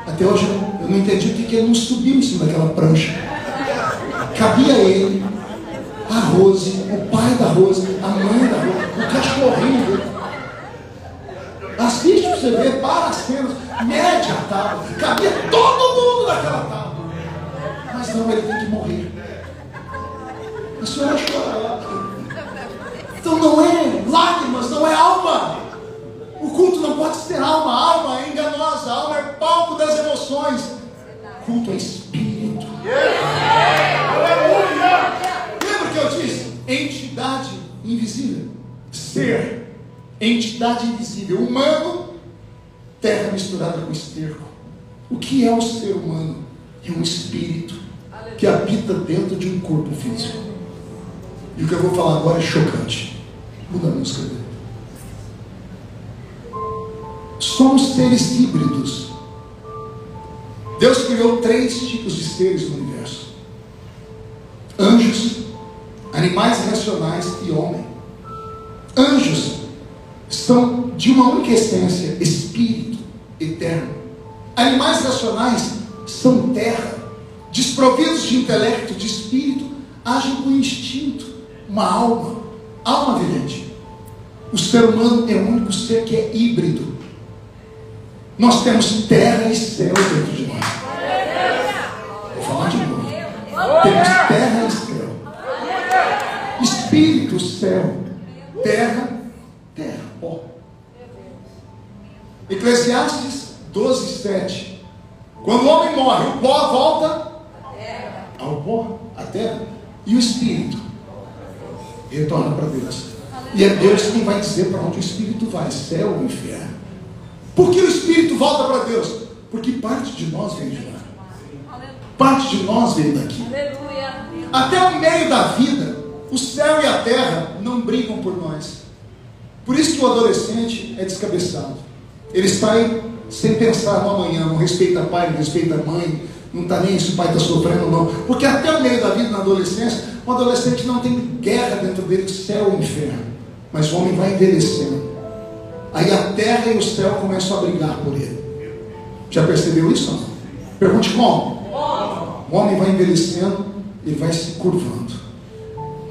Até hoje eu não entendi porque ele não subiu em cima daquela prancha. Cabia ele, a Rose, o pai da Rose, a mãe da Rose, o cachorrinho dele. Assiste o você vê, para as cenas, mede a tábua, cabia todo mundo naquela tábua. Mas não, ele tem que morrer. A senhora chora. Então não é lágrimas, não é alma. O culto não pode ser alma. A alma é enganosa, a alma é palco das emoções. O culto é espírito. Lembra que eu disse? Entidade invisível. Ser, entidade invisível. Humano, terra misturada com esterco. O que é o ser humano? É um espírito que habita dentro de um corpo físico. E o que eu vou falar agora é chocante. Muda a música dele. Somos seres híbridos. Deus criou 3 tipos de seres no universo: anjos, animais racionais e homem. Anjos são de uma única essência, espírito eterno. Animais racionais são terra, desprovidos de intelecto, de espírito, agem com instinto, uma alma vivente. O ser humano é o único ser que é híbrido. Nós temos terra e céu dentro de nós. Vou falar de novo. Temos terra e céu. Espírito, céu. Terra, pó. Eclesiastes 12:7. Quando o homem morre, o pó volta ao pó, à terra. E o espírito retorna para Deus. E é Deus quem vai dizer para onde o espírito vai, céu ou inferno. Por que o espírito volta para Deus? Porque parte de nós veio de lá. Parte de nós veio daqui. Até o meio da vida, o céu e a terra não brigam por nós. Por isso que o adolescente é descabeçado. Ele sai sem pensar no amanhã, não respeita pai, não respeita mãe, não está nem se o pai está sofrendo ou não. Porque até o meio da vida, na adolescência, o adolescente não tem guerra dentro dele de céu e inferno. Mas o homem vai envelhecendo. Aí a terra e o céu começam a brigar por ele. Já percebeu isso ou não? Pergunte como? O homem vai envelhecendo, ele vai se curvando.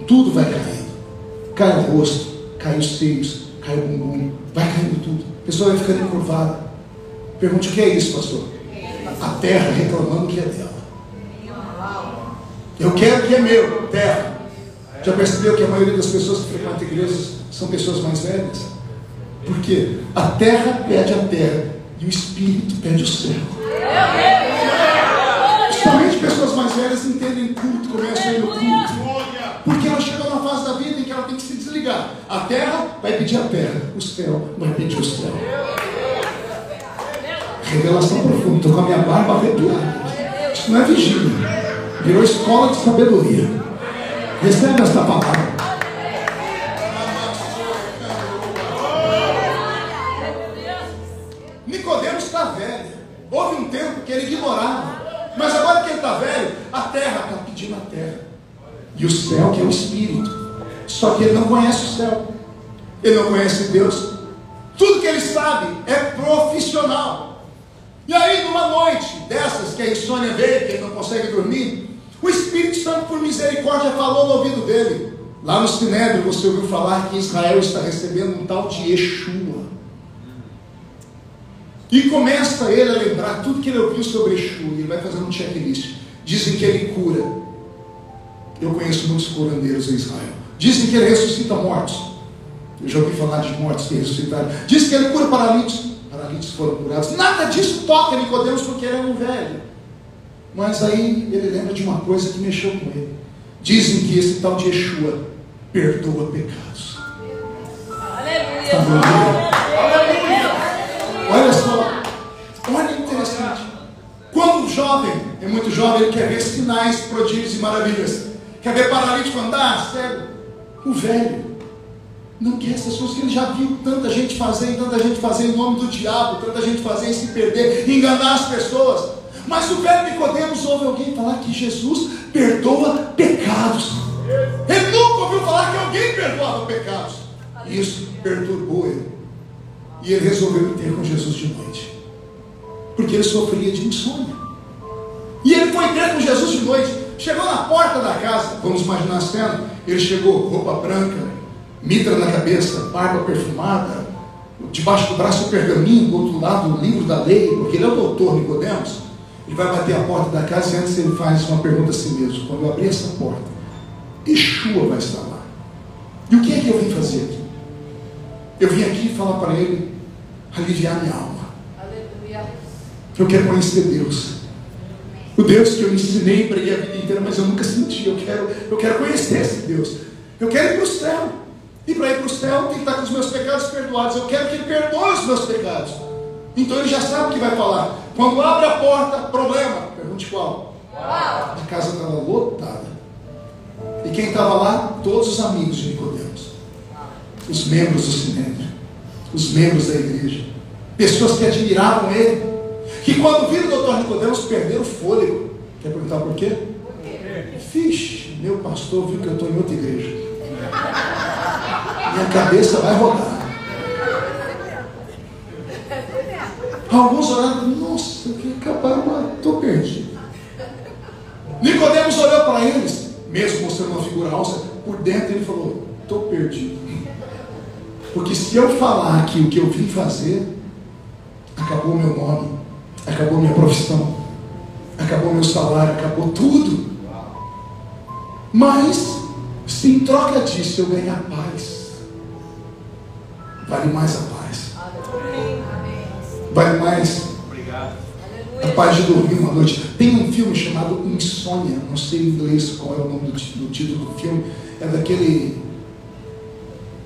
Tudo vai caindo. Cai o rosto, cai os seios, cai o bumbum, vai caindo tudo. A pessoa vai ficando encurvada. Pergunte: o que é isso, pastor? A terra reclamando que é dela. Eu quero que é meu, terra. Já percebeu que a maioria das pessoas que frequentam igrejas são pessoas mais velhas? Por quê? A terra pede a terra e o espírito pede o céu. Somente pessoas mais velhas entendem culto, começam a ir no culto, porque ela chegou numa fase da vida em que ela tem que se desligar. A terra vai pedir a terra, o céu vai pedir o céu. Revelação profunda. Estou com a minha barba arrepiada. Isso não é vigília, virou escola de sabedoria. Recebe esta palavra. Nicodemos está velho. Houve um tempo que ele ignorava, mas agora que ele está velho, a terra está pedindo a terra e o céu, que é o espírito. Só que ele não conhece o céu, ele não conhece Deus. Tudo que ele sabe é profissional. E aí, numa noite dessas que a insônia veio, que ele não consegue dormir, o Espírito Santo, por misericórdia, falou no ouvido dele. Lá no Sinédrio você ouviu falar que Israel está recebendo um tal de Yeshua. E começa ele a lembrar tudo que ele ouviu sobre Yeshua. E ele vai fazendo um checklist. Dizem que ele cura. Eu conheço muitos curandeiros em Israel. Dizem que ele ressuscita mortos. Eu já ouvi falar de mortos que ressuscitaram. Dizem que ele cura paralíticos. Paralíticos foram curados. Nada disso toca Nicodemos, porque ele é um velho. Mas aí ele lembra de uma coisa que mexeu com ele. Dizem que esse tal de Yeshua perdoa pecados. Aleluia. Olha só, olha que interessante. Quando o jovem é muito jovem, ele quer ver sinais, prodígios e maravilhas. Quer ver paralítico andar, cego. O velho não quer essas coisas, que ele já viu tanta gente fazer em nome do diabo, tanta gente fazer e se perder, enganar as pessoas. Mas o velho Nicodemos ouve alguém falar que Jesus perdoa pecados. Ele nunca ouviu falar que alguém perdoava pecados. Isso perturbou ele. E ele resolveu ir ter com Jesus de noite, porque ele sofria de insônia. E ele foi ter com Jesus de noite. Chegou na porta da casa, vamos imaginar a cena. Ele chegou, roupa branca, mitra na cabeça, barba perfumada, debaixo do braço o pergaminho, do outro lado o livro da lei, porque ele é o doutor Nicodemos. Ele vai bater a porta da casa e antes ele faz uma pergunta a si mesmo: quando eu abrir essa porta, Yeshua vai estar lá. E o que é que eu vim fazer aqui? Eu vim aqui falar para ele, aliviar minha alma. Eu quero conhecer Deus. O Deus que eu ensinei e preguei a vida inteira, mas eu nunca senti. Eu quero conhecer esse Deus. Eu quero ir para o céu. E para ir para o céu tem que estar com os meus pecados perdoados. Eu quero que Ele perdoe os meus pecados. Então Ele já sabe o que vai falar. Quando abre a porta, problema. Pergunte qual? A casa estava lotada. E quem estava lá? Todos os amigos de Nicodemos. Os membros do Sinédrio. Os membros da igreja. Pessoas que admiravam ele. Que quando viram o doutor Nicodemos perderam o fôlego. Quer perguntar por quê? Vixe, meu pastor viu que eu estou em outra igreja. Minha cabeça vai rodar. Alguns olharam, nossa, que acabaram, mas estou perdido. Nicodemos olhou para eles, mesmo mostrando uma figura alça, por dentro ele falou: estou perdido. Porque se eu falar aqui o que eu vim fazer, acabou meu nome, acabou minha profissão, acabou meu salário, acabou tudo. Mas se em troca disso eu ganhar paz, vale mais a paz. Vale mais a paz de dormir uma noite. Tem um filme chamado Insônia, não sei em inglês qual é o nome do título do filme. É daquele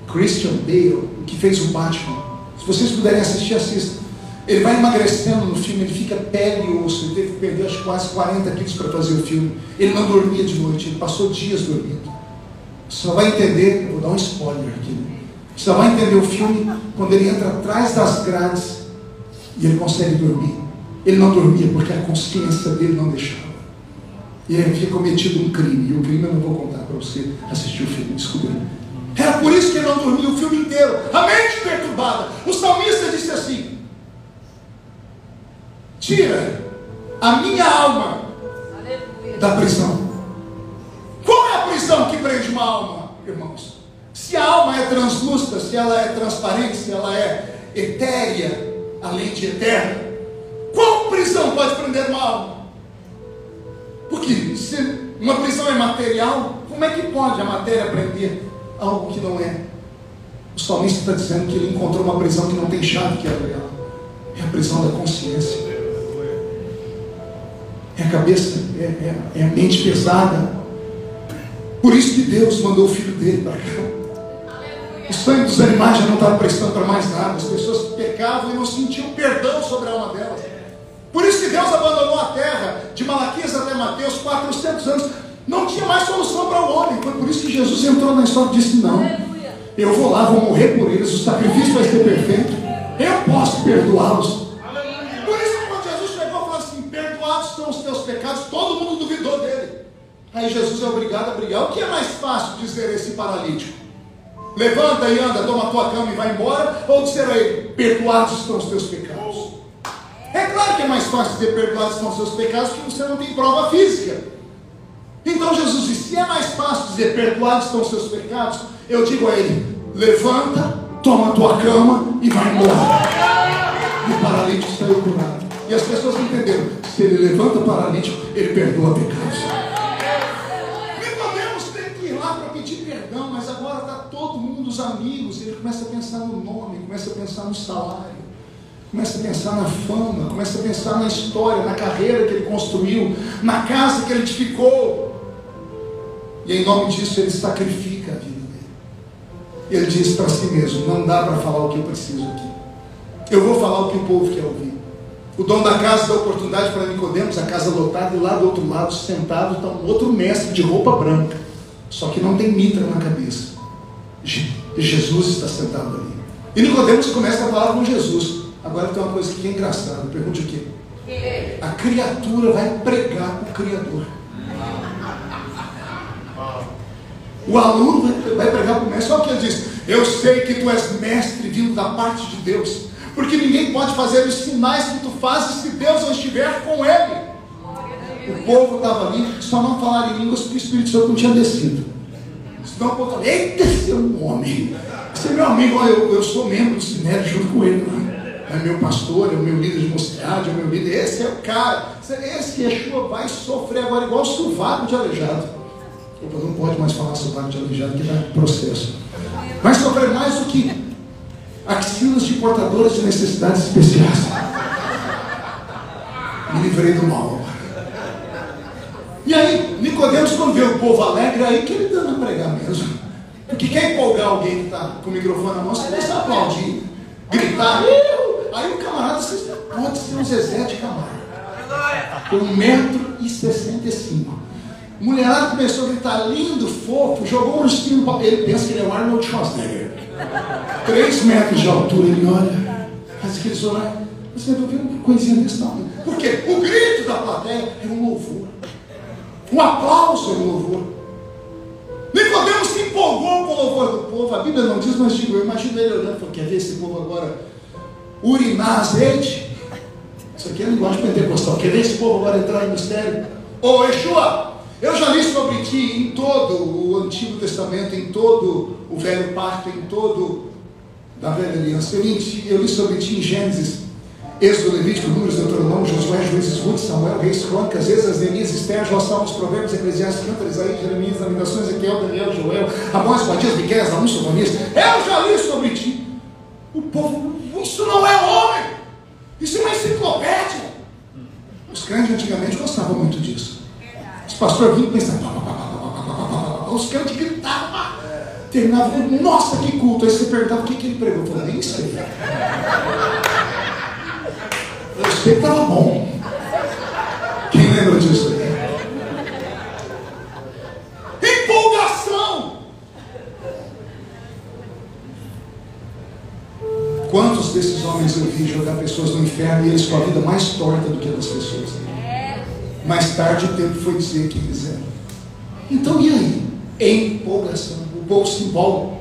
Christian Bale, que fez o Batman. Se vocês puderem assistir, assistam. Ele vai emagrecendo no filme, ele fica pele e osso. Ele teve que perder acho, quase 40 quilos para fazer o filme. Ele não dormia de noite, ele passou dias dormindo. Você só vai entender, eu vou dar um spoiler aqui. Você só vai entender o filme quando ele entra atrás das grades e ele consegue dormir. Ele não dormia porque a consciência dele não deixava. E ele havia cometido um crime. E o crime eu não vou contar para você assistir o filme, descobrir. Era por isso que ele não dormia o filme inteiro. A mente perturbada. O salmista disse assim: tira a minha alma da prisão. Qual é a prisão que prende uma alma, irmãos? Se a alma é translúcida, se ela é transparente, se ela é etérea, além de eterna, qual prisão pode prender uma alma? Porque se uma prisão é material, como é que pode a matéria prender algo que não é? O salmista está dizendo que ele encontrou uma prisão que não tem chave que abre ela. É a prisão da consciência. É a cabeça, é a mente pesada. Por isso que Deus mandou o filho dele para cá. O sangue dos animais já não estava prestando para mais nada. As pessoas pecavam e não sentiam perdão sobre a alma delas. Por isso que Deus abandonou a terra, de Malaquias até Mateus, 400 anos. Não tinha mais solução para o homem. Foi por isso que Jesus entrou na história e disse: não, eu vou lá, vou morrer por eles, o sacrifício vai ser perfeito, eu posso perdoá-los. Por isso que quando Jesus chegou e falou assim: perdoados são os teus pecados, todo mundo duvidou dele. Aí Jesus é obrigado a brigar. O que é mais fácil dizer a esse paralítico? Levanta e anda, toma a tua cama e vai embora? Ou dizer a ele: perdoados estão os teus pecados? É claro que é mais fácil dizer perdoados estão os seus pecados, porque você não tem prova física. Então Jesus disse: se é mais fácil dizer perdoados estão os seus pecados, eu digo a ele: levanta, toma a tua cama e vai embora. E o paralítico saiu curado. E as pessoas entenderam: se ele levanta o paralítico, ele perdoa pecados. Nicodemos tem que ir lá para pedir perdão, mas agora está todo mundo, os amigos. Ele começa a pensar no nome, começa a pensar no salário, começa a pensar na fama, começa a pensar na história, na carreira que ele construiu, na casa que ele edificou. E em nome disso ele sacrifica a vida dele. Ele diz para si mesmo: não dá para falar o que eu preciso aqui. Eu vou falar o que o povo quer ouvir. O dono da casa dá oportunidade para Nicodemos, a casa lotada, e lá do outro lado, sentado, está um outro mestre de roupa branca, só que não tem mitra na cabeça. Jesus está sentado ali. E Nicodemos começa a falar com Jesus. Agora tem uma coisa que é engraçada. Pergunte o quê? A criatura vai pregar com o Criador. O aluno vai pregar para o mestre. Olha o que ele diz: eu sei que tu és mestre vindo da parte de Deus, porque ninguém pode fazer os sinais que tu fazes se Deus não estiver com ele. O povo estava ali, só não falaram em línguas porque o Espírito Santo não tinha descido. Senão o povo falava: eita, esse é um homem. Você é meu amigo, eu sou membro do Sinédrio junto com ele, né? É meu pastor, é o meu líder de mocidade, é o meu líder. Esse é o cara. Esse Yeshua vai sofrer agora igual sovaco de aleijado. Opa, não pode mais falar sovaco de aleijado, que dá processo. Vai sofrer mais do que axilas de portadoras de necessidades especiais. Me livrei do mal. E aí, Nicodemos, quando vê o povo alegre, aí que ele dá a pregar mesmo. Porque quer empolgar alguém que está com o microfone na mão, você começa a aplaudir, gritar. Aí o camarada pode ser um Zezé de Camargo, com 1,65 m. Mulherada começou a gritar, lindo, fofo, jogou um ursinho no papel. Ele pensa que ele é o Arnold Schwarzenegger. 3 metros de altura, ele olha, faz aqueles horários. Você vai ver uma coisinha desse tamanho. Por quê? O grito da plateia é um louvor. Um aplauso é um louvor. Nicodemos se empolgou com o louvor do povo. A Bíblia não diz, mas digo, eu imagino ele olhando e falou, quer ver esse povo agora urinar azeite? Isso aqui é a linguagem pentecostal. Quer ver esse povo agora entrar no mistério? Ô Yeshua, eu já li sobre ti em todo o Antigo Testamento, em todo o Velho Pacto, em todo da Velha Aliança. Eu li sobre ti em Gênesis, Êxodo, Levítico, Números, Deuteronômio, Josué, Juízes, Ruth, Samuel, Reis, Crônicas, Esdras, Neemias, Esther, Jó, Salmos, Provérbios, Eclesiastes, Cântaros, Isaías, Jeremias, Lamentações, Ezequiel, Daniel, Joel, Amós, Batias, Miqueias, Naum, Sofonias. Eu já li sobre ti. O povo, isso não é homem, isso é uma enciclopédia. Os crentes antigamente gostavam muito disso. Os pastores vinham e pensavam, os crentes gritavam, terminavam, nossa, que culto. Aí você perguntava o que ele pregou. Eu falei, nem sei. Eu sei que estava bom. Quem lembra disso aí? Empolgação. Quantos desses homens eu vi jogar pessoas no inferno e eles com a vida mais torta do que a das pessoas? Mais tarde o tempo foi dizer que eles eram. Então e aí? Empolgação. O povo se empolga.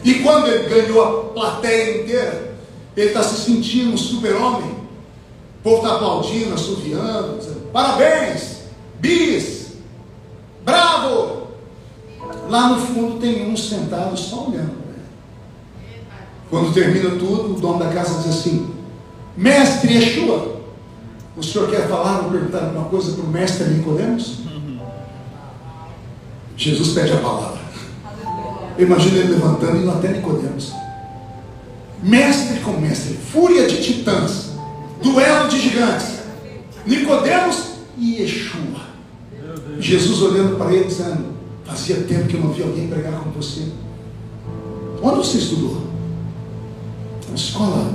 E quando ele ganhou a plateia inteira, ele está se sentindo um super-homem. O povo está aplaudindo, assoviando, dizendo, parabéns, bis, bravo. Lá no fundo tem um sentado só olhando. Quando termina tudo, o dono da casa diz assim, mestre Yeshua, o senhor quer falar ou perguntar alguma coisa para o mestre Nicodemos? Jesus pede a palavra. Imagina ele levantando e indo até Nicodemos. Mestre com mestre, fúria de titãs, duelo de gigantes, Nicodemos e Yeshua. Jesus olhando para ele dizendo, fazia tempo que eu não vi alguém pregar com você. Onde você estudou? Na escola,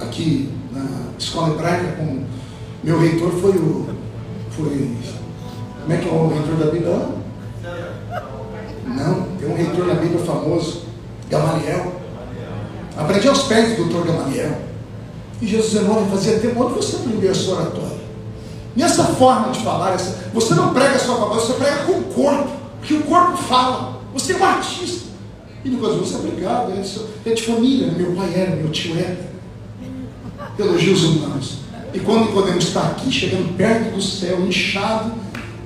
aqui na escola hebraica, com meu reitor foi como é que é o reitor da Bíblia? Não, tem um reitor da Bíblia famoso, Gamaliel. Aprendi aos pés do doutor Gamaliel. E Jesus dizendo, olha, fazia tempo, onde você aprendeu a sua oratória? E essa forma de falar, você não prega só com a voz, você prega com o corpo, porque o corpo fala. Você é um artista. E depois você é obrigado, é de família, meu pai era, meu tio era. Elogios humanos. E quando Nicodemos está aqui, chegando perto do céu, inchado,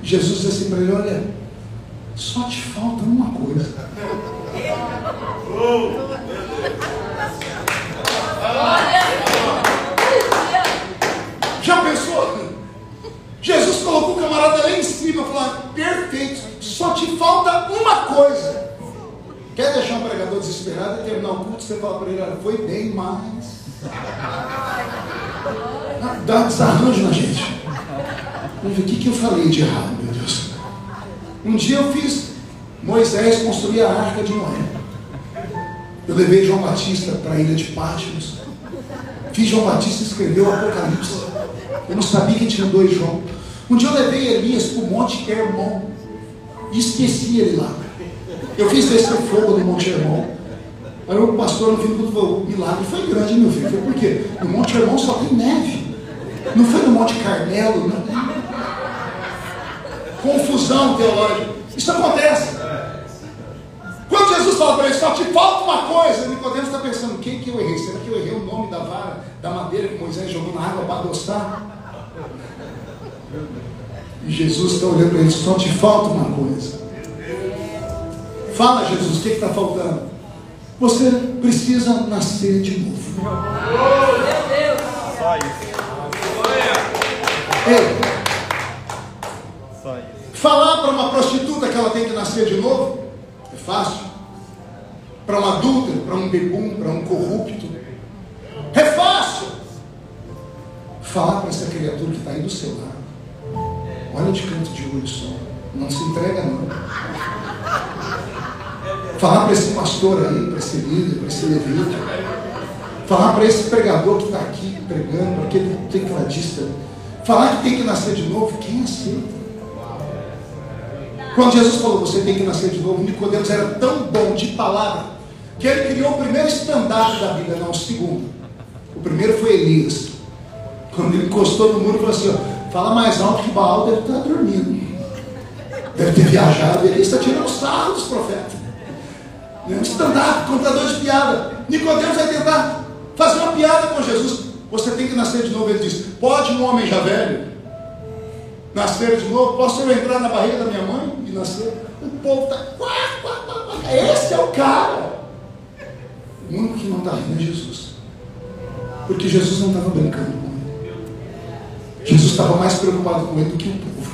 Jesus diz assim para ele, olha, só te falta uma coisa. Já pensou? Jesus colocou o camarada lá em cima, falou, perfeito, só te falta uma coisa. Quer deixar um pregador desesperado e terminar o culto, você fala para ele, olha, foi bem, mas dá um desarranjo na gente. Vamos ver o que eu falei de errado, meu Deus. Um dia eu fiz Moisés construir a arca de Noé. Eu levei João Batista para a ilha de Patmos. Fiz João Batista escrever o Apocalipse. Eu não sabia que tinha 2 João. Um dia eu levei Elias para o Monte Hermon e esqueci ele lá. Eu fiz descer fogo no Monte Hermon. Aí o pastor no fim do falou, o milagre foi grande, meu filho. Foi porque no Monte Hermon só tem neve. Não foi no Monte Carmelo, não. Confusão teológica. Isso acontece. Quando Jesus fala para ele, só te falta uma coisa, Nicodemos está pensando, o que eu errei? Será que eu errei o nome da vara, da madeira que Moisés jogou na água para adoçar? E Jesus está olhando para ele, só te falta uma coisa. Fala, Jesus, o que está faltando? Você precisa nascer de novo. Só isso. Ei, Só isso. falar para uma prostituta que ela tem que nascer de novo é fácil. Para um adúltero, para um bebum, para um corrupto, é fácil. Falar para essa criatura que está aí do seu lado: olha de canto de olho só, não se entrega não. Falar para esse pastor aí, para esse líder, para esse levita, falar para esse pregador que está aqui pregando, para aquele tecladista, falar que tem que nascer de novo, quem aceita? Quando Jesus falou você tem que nascer de novo, Nicodemos era tão bom de palavra que ele criou o primeiro estandarte da Bíblia, não o segundo. O primeiro foi Elias. Quando ele encostou no muro, falou assim: ó, fala mais alto que Baal deve estar dormindo, deve ter viajado. Ele está tirando sarro dos profetas. Um estandarte, contador de piada. Nicodemos vai tentar fazer uma piada com Jesus. Você tem que nascer de novo. Ele diz: pode um homem já velho nascer de novo? Posso eu entrar na barriga da minha mãe e nascer? O povo está... Esse é o cara. O único que não está rindo é Jesus, porque Jesus não estava brincando com ele. Jesus estava mais preocupado com ele do que o povo,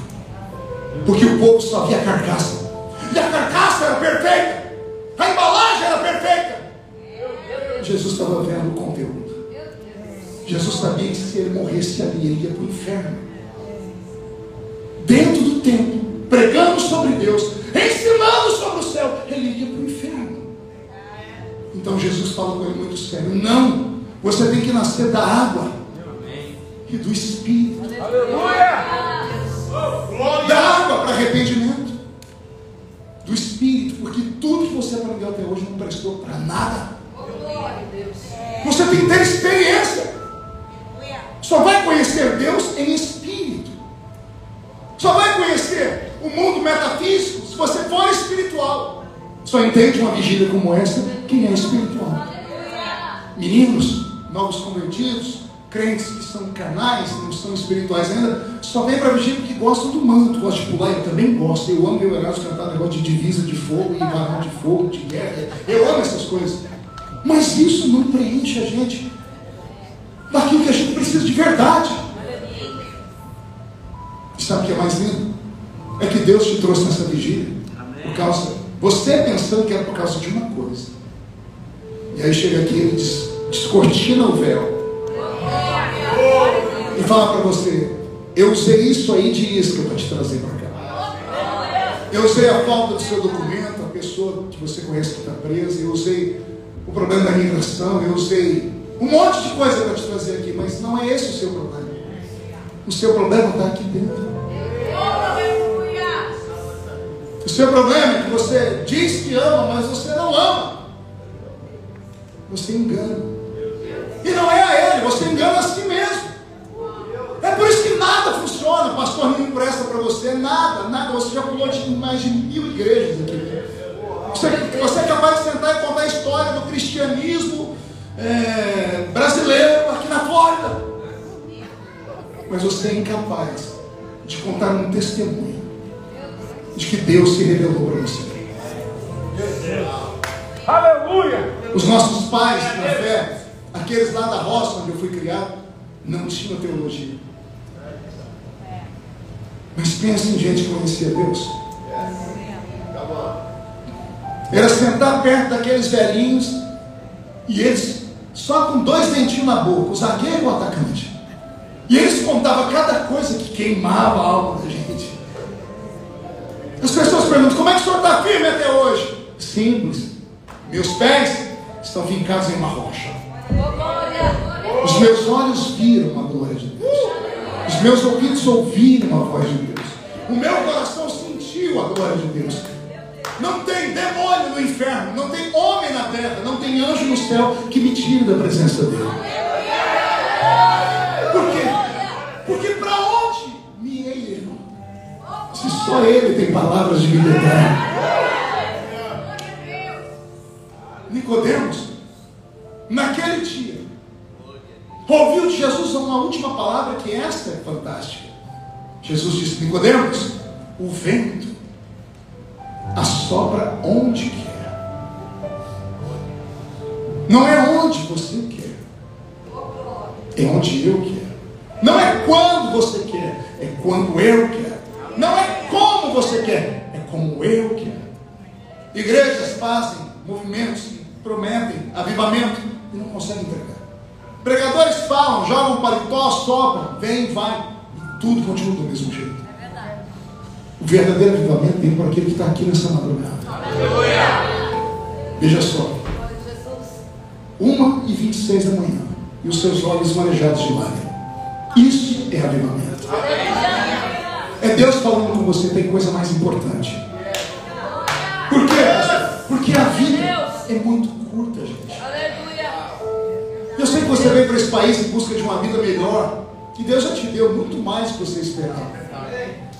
porque o povo só via a carcaça, e a carcaça era perfeita, a embalagem era perfeita. Jesus estava vendo o conteúdo. Jesus sabia que se ele morresse ali, ele ia para o inferno. Dentro do templo, pregando sobre Deus, ensinando sobre o céu, ele ia para o inferno. Então Jesus fala com ele muito sério: não, você tem que nascer da água e do Espírito. Aleluia! Da água para arrependimento, do Espírito, porque tudo que você aprendeu até hoje não prestou para nada. Você tem que ter experiência. Só vai conhecer Deus em espírito. Só vai conhecer o mundo metafísico se você for espiritual. Só entende uma vigília como essa quem é espiritual. Meninos, novos convertidos, crentes que são carnais, não são espirituais ainda, só vem para a vigília porque gostam do manto, gostam de pular. Eu também gosto. Eu amo eu Erasmo cantar negócio de divisa de fogo e varão de fogo, de guerra. Eu amo essas coisas. Mas isso não preenche a gente daquilo que a gente precisa de verdade. E sabe o que é mais lindo? É que Deus te trouxe nessa vigília por causa, você pensando que era por causa de uma coisa, e aí chega aqui e ele descortina o véu e fala para você: eu usei isso aí de isca para te trazer para cá. Eu usei a falta do seu documento, a pessoa que você conhece que está presa, eu usei o problema da migração, eu usei um monte de coisa para te trazer aqui, mas não é esse o seu problema. O seu problema está aqui dentro. O seu problema é que você diz que ama, mas você não ama. Você engana. E não é a ele, você engana a si mesmo. É por isso que nada funciona, pastor, não presta para você, nada. Você já pulou de mais de 1000 igrejas aqui. Você é capaz de sentar e contar a história do cristianismo brasileiro aqui na Flórida, mas você é incapaz de contar um testemunho de que Deus se revelou para você. Aleluia! Os nossos pais na fé, aqueles lá da roça onde eu fui criado, não tinham teologia, mas pensa em gente que conhecia Deus. Era sentar perto daqueles velhinhos e eles só com 2 dentinhos na boca, o zagueiro e o atacante, e eles contavam cada coisa que queimava a alma da gente. As pessoas perguntam: como é que o senhor está firme até hoje? Simples: meus pés estão fincados em uma rocha, os meus olhos viram a glória de Deus, os meus ouvidos ouviram a voz de Deus, o meu coração sentiu a glória de Deus. Não tem demônio no inferno, não tem homem na terra, não tem anjo no céu que me tire da presença dele. Por quê? Porque para onde me irei eu, se só ele tem palavras de vida eterna? Nicodemos, naquele dia, ouviu de Jesus uma última palavra, que esta é fantástica. Jesus disse: Nicodemos, o vento assopra onde quer. Não é onde você quer, é onde eu quero. Não é quando você quer, é quando eu quero. Não é como você quer, é como eu quero. Igrejas fazem movimentos que prometem avivamento e não conseguem entregar. Pregadores falam, jogam paletó, sopram, vem, vai, e tudo continua do mesmo jeito. É verdade. O verdadeiro avivamento vem para aquele que está aqui nessa madrugada. Veja só, 1h26 da manhã, e os seus olhos marejados de lágrimas. Isso é avivamento. É Deus falando com você, tem coisa mais importante. Por quê? Porque a vida é muito curta, gente. Eu sei que você veio para esse país em busca de uma vida melhor, que Deus já te deu muito mais do que você esperava.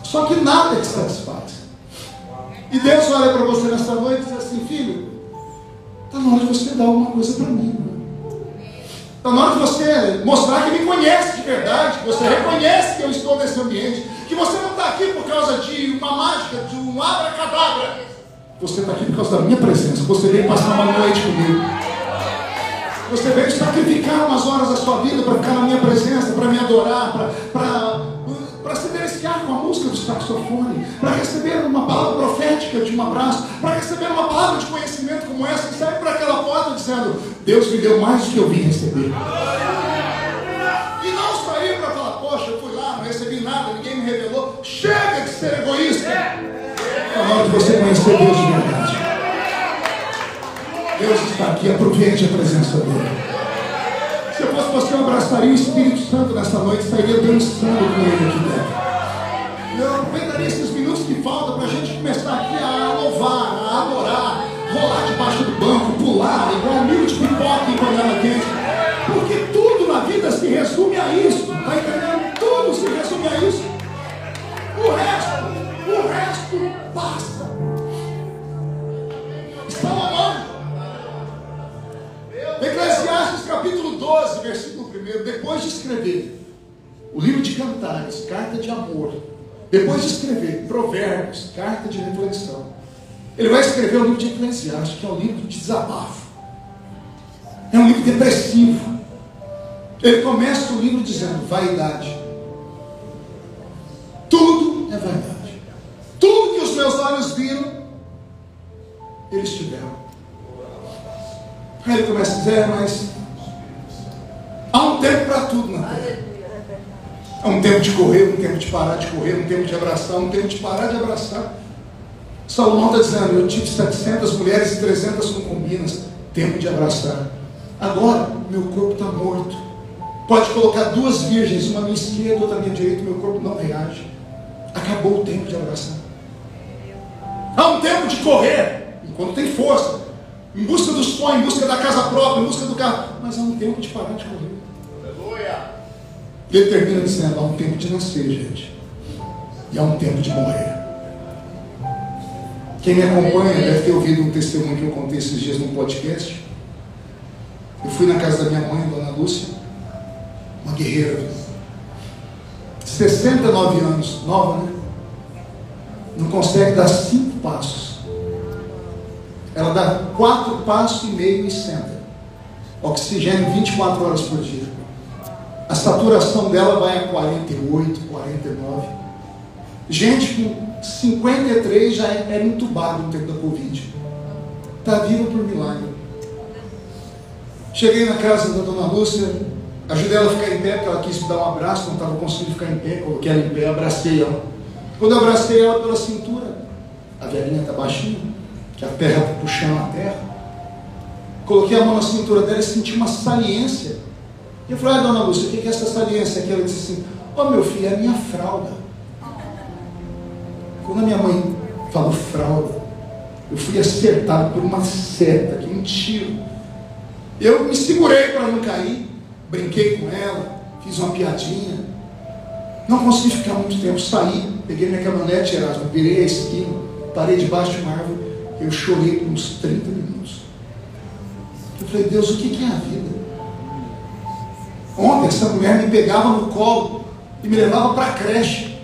Só que nada te satisfaz. E Deus olha para você nesta noite e diz assim: filho, está na hora de você dar alguma coisa para mim. Está na hora de você mostrar que me conhece de verdade, que você reconhece que eu estou nesse ambiente, que você não está aqui por causa de uma mágica, de um abracadabra. Você está aqui por causa da minha presença. Você veio passar uma noite comigo. Você veio sacrificar umas horas da sua vida para ficar na minha presença, para me adorar, para se deliciar com a música do saxofone, para receber uma palavra profética de um abraço, para receber uma palavra de conhecimento como essa, e sair para aquela porta dizendo: Deus me deu mais do que eu vim receber. E não sair para falar: poxa, eu fui lá, não recebi nada, ninguém me revelou. Chega de ser egoísta. É hora de você conhecer Deus de verdade. Deus está aqui, aproveite a presença dele. Se eu fosse você, eu abraçaria o Espírito Santo nessa noite, sairia dançando com ele aqui dentro. Eu aproveitaria esses minutos que faltam para a gente começar aqui a louvar, a adorar, rolar debaixo do banco, pular, igual um milho de pipoca em panela quente. Porque tudo na vida se resume a isso. Está entendendo? Tudo se resume a isso. O resto passa. Salomão, Eclesiastes capítulo 12, versículo 1, depois de escrever o livro de Cantares, carta de amor, depois de escrever Provérbios, carta de reflexão, ele vai escrever o livro de Eclesiastes, que é um livro de desabafo, é um livro depressivo. Ele começa o livro dizendo: vaidade, tudo é vaidade, tudo que os meus olhos viram, eles tiveram. Aí ele começa a dizer: mas há um tempo para tudo na terra. Há um tempo de correr, um tempo de parar de correr, um tempo de abraçar, um tempo de parar de abraçar. Salomão está dizendo: eu tive 700 mulheres e 300 concubinas. Tempo de abraçar. Agora meu corpo está morto. Pode colocar 2 virgens, uma à minha esquerda, outra à minha direita, meu corpo não reage. Acabou o tempo de abraçar. Há um tempo de correr, enquanto tem força, em busca do sonho, em busca da casa própria, em busca do carro. Mas há um tempo de parar de correr. Aleluia. E ele termina dizendo: há um tempo de nascer, gente, e há um tempo de morrer. Quem me acompanha deve ter ouvido um testemunho que eu contei esses dias num podcast. Eu fui na casa da minha mãe, Dona Lúcia, uma guerreira, 69 anos, nova, né? Não consegue dar 5 passos. Ela dá 4 passos e meio e senta. Oxigênio 24 horas por dia. A saturação dela vai a 48, 49. Gente com 53 já era entubado no tempo da Covid. Está viva por milagre. Cheguei na casa da Dona Lúcia, ajudei ela a ficar em pé, porque ela quis me dar um abraço, não estava conseguindo ficar em pé, coloquei ela em pé, abracei ela. Quando eu abracei ela pela cintura, a velhinha está baixinha, que a terra está puxando a terra, coloquei a mão na cintura dela e senti uma saliência. E eu falei: Dona Lúcia, o que é essa saliência aqui? Ela disse assim: meu filho, é a minha fralda. Quando a minha mãe falou fralda, eu fui acertado por uma seta, um tiro. Eu me segurei para não cair, brinquei com ela, fiz uma piadinha. Não consegui ficar muito tempo, saí, peguei minha caminhonete, Erasmo, virei a esquina, parei debaixo de uma árvore. Eu chorei por uns 30 minutos. Eu falei: Deus, o que é a vida? Ontem essa mulher me pegava no colo e me levava para a creche.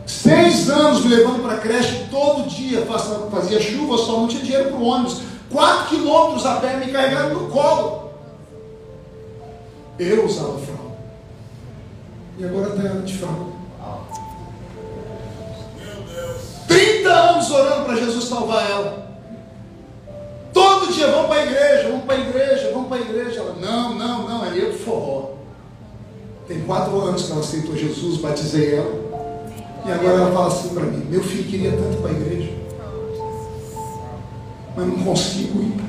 6 anos me levando para a creche todo dia, fazia chuva, só não tinha dinheiro para o ônibus. 4 quilômetros a pé, me carregaram no colo. Eu usava fralda. E agora está ela de fralda. 30 anos orando para Jesus salvar ela. Todo dia, vamos para a igreja, vamos para a igreja, vamos para a igreja. Ela, não, é eu do forró. Tem 4 anos que ela aceitou Jesus, batizei ela. E agora ela fala assim para mim: meu filho queria tanto ir para a igreja, mas não consigo ir.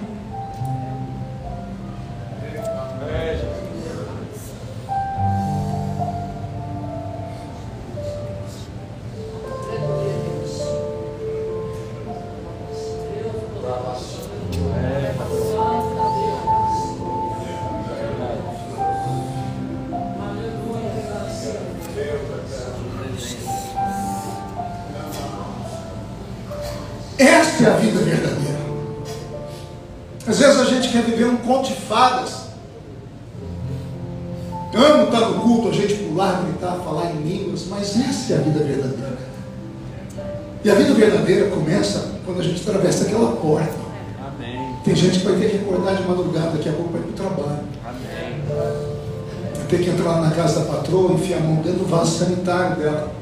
Essa é a vida verdadeira. Às vezes a gente quer viver um conto de fadas. Amo estar no culto, a gente pular, gritar, falar em línguas, mas essa é a vida verdadeira. E a vida verdadeira começa quando a gente atravessa aquela porta. Amém. Tem gente que vai ter que acordar de madrugada, daqui a pouco vai para o trabalho. Amém. Vai ter que entrar lá na casa da patroa, enfiar a mão dentro do vaso sanitário dela.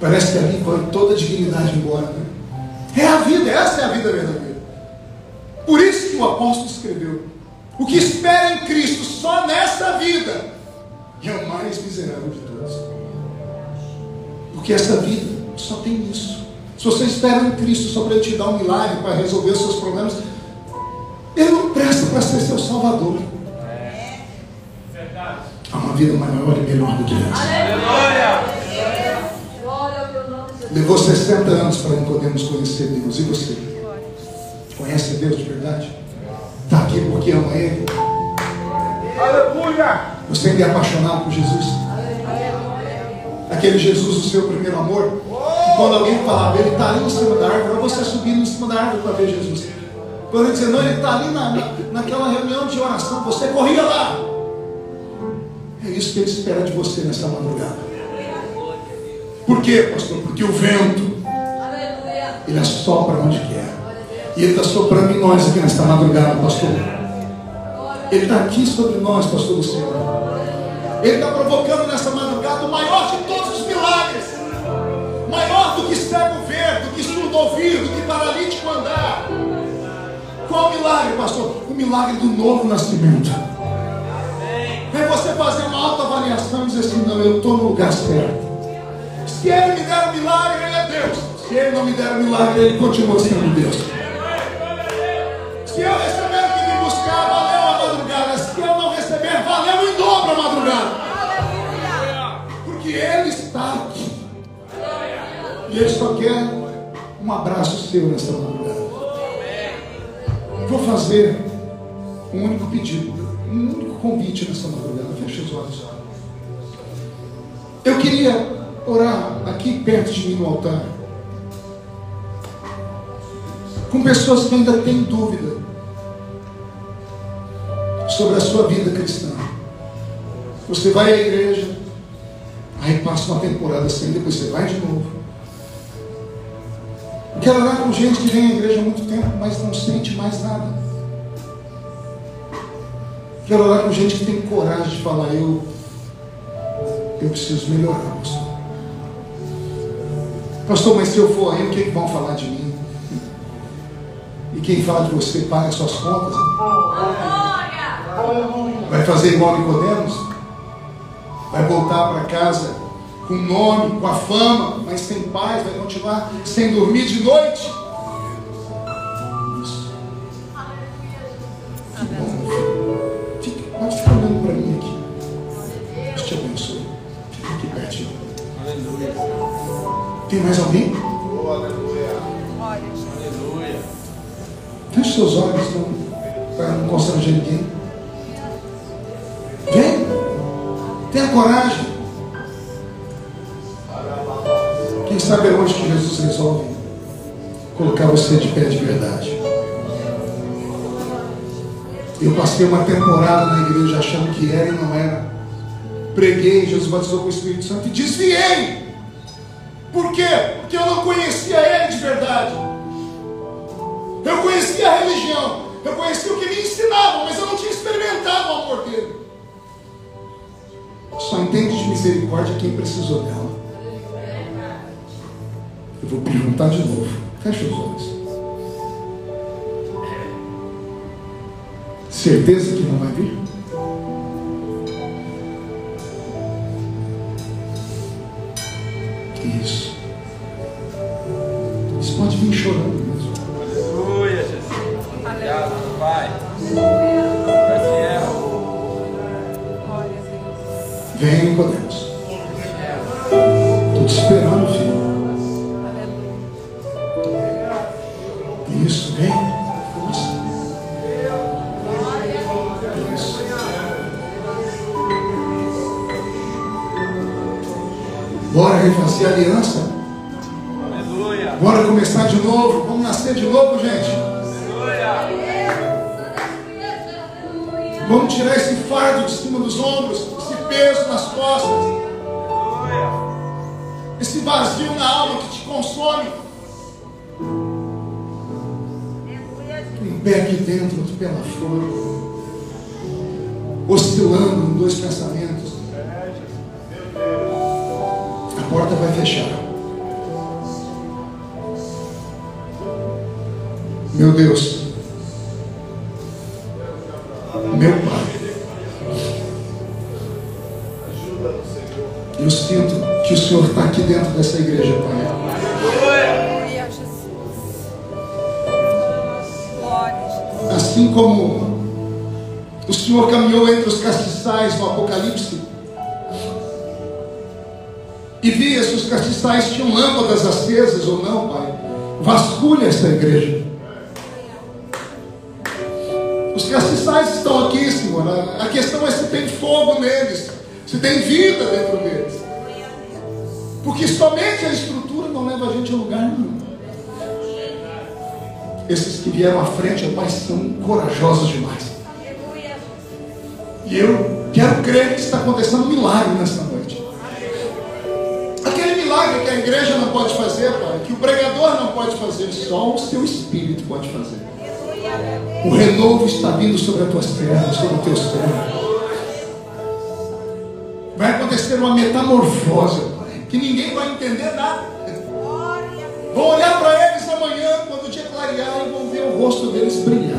Parece que ali vai toda a dignidade embora, né? É a vida, essa é a vida verdadeira. Por isso que o apóstolo escreveu: o que espera em Cristo só nessa vida é o mais miserável de todos. Porque essa vida só tem isso. Se você espera em Cristo só para Ele te dar um milagre, para resolver os seus problemas, Ele não presta para ser seu Salvador. Há uma vida maior e melhor do que essa. Aleluia! Levou 60 anos para podermos conhecer Deus. E você? Conhece Deus de verdade? Está aqui porque ama Ele? Aleluia! Você ainda é apaixonado por Jesus? Aquele Jesus, o seu primeiro amor? Que quando alguém falava, Ele está ali em cima da árvore, ou você subindo em cima da árvore para ver Jesus. Quando ele dizia, não, Ele está ali naquela reunião de oração, você corria lá. É isso que Ele espera de você nessa madrugada. Por quê, pastor? Porque o vento, ele assopra onde quer. E Ele está soprando em nós aqui nesta madrugada, pastor. Ele está aqui sobre nós, pastor do Senhor. Ele está provocando nessa madrugada o maior de todos os milagres. Maior do que cego ver, do que surdo ouvir, do que paralítico andar. Qual o milagre, pastor? O milagre do novo nascimento. É você fazer uma autoavaliação e dizer assim, não, eu estou no lugar certo. Se Ele me der um milagre, Ele é Deus. Se Ele não me der um milagre, Ele continua sendo Deus. Se eu receber o que me buscar, valeu a madrugada. Se eu não receber, valeu em dobro a madrugada. Porque Ele está aqui. E Ele só quer um abraço seu nessa madrugada. Vou fazer um único pedido, um único convite nessa madrugada. Feche os olhos. Eu queria orar aqui perto de mim no altar com pessoas que ainda têm dúvida sobre a sua vida cristã. Você vai à igreja, aí passa uma temporada assim, depois você vai de novo. Eu quero orar com gente que vem à igreja há muito tempo, mas não sente mais nada. Quero orar com gente que tem coragem de falar, eu preciso melhorar, pastor. Pastor, mas se eu for aí, o que vão falar de mim? E quem fala de você paga suas contas? Vai fazer igual Nicodemos? Vai voltar para casa com nome, com a fama, mas sem paz, vai continuar sem dormir de noite? Isso. Que bom, filho. Pode ficar olhando para mim aqui. Deus te abençoe. Fica aqui pertinho. Aleluia. Tem mais alguém? Oh, aleluia. Aleluia. Feche seus olhos, para não constranger ninguém. Vem. Tenha coragem. Quem sabe é hoje que Jesus resolve colocar você de pé de verdade. Eu passei uma temporada na igreja achando que era e não era. Preguei, Jesus batizou com o Espírito Santo e desviei. Por quê? Porque eu não conhecia Ele de verdade. Eu conhecia a religião, eu conhecia o que me ensinavam, mas eu não tinha experimentado o amor dele. Só entende de misericórdia quem precisou dela. Eu vou perguntar de novo. Fecha os olhos. Certeza que não vai vir? Isso. Você pode vir chorando mesmo. Aleluia, Jesus. Obrigado, Pai. Vem, Nicodemus. Estou te esperando, filho. Isso, vem. Força. Isso. Bora refazer a aliança. Aleluia. Bora começar de novo. Vamos nascer de novo, gente. Aleluia. Vamos tirar esse fardo de cima dos ombros, esse peso nas costas, Aleluia. esse vazio na alma que te consome. Em pé aqui dentro, outro pé lá fora, oscilando em dois pensamentos. A porta vai fechar. Meu Deus, meu Pai, eu sinto que o Senhor está aqui dentro dessa igreja, Pai. Aleluia, Jesus. Glória, Jesus. Assim como o Senhor caminhou entre os castiçais no Apocalipse e via se os castiçais tinham lâmpadas acesas ou não, Pai, vasculha esta igreja. Os castiçais estão aqui, Senhor. A questão é se tem fogo neles, se tem vida dentro deles. Porque somente a estrutura não leva a gente a lugar nenhum. Esses que vieram à frente, Pai, são corajosos demais. E eu quero crer que está acontecendo um milagre nesta noite. Aquele milagre que a igreja não pode fazer, Pai, que o pregador não pode fazer, só o seu Espírito pode fazer. O renovo está vindo sobre as tuas terras, sobre os teus terras. Vai acontecer uma metamorfose, Pai, que ninguém vai entender nada. Vão olhar para eles amanhã, quando o dia clarear, e vão ver o rosto deles brilhar.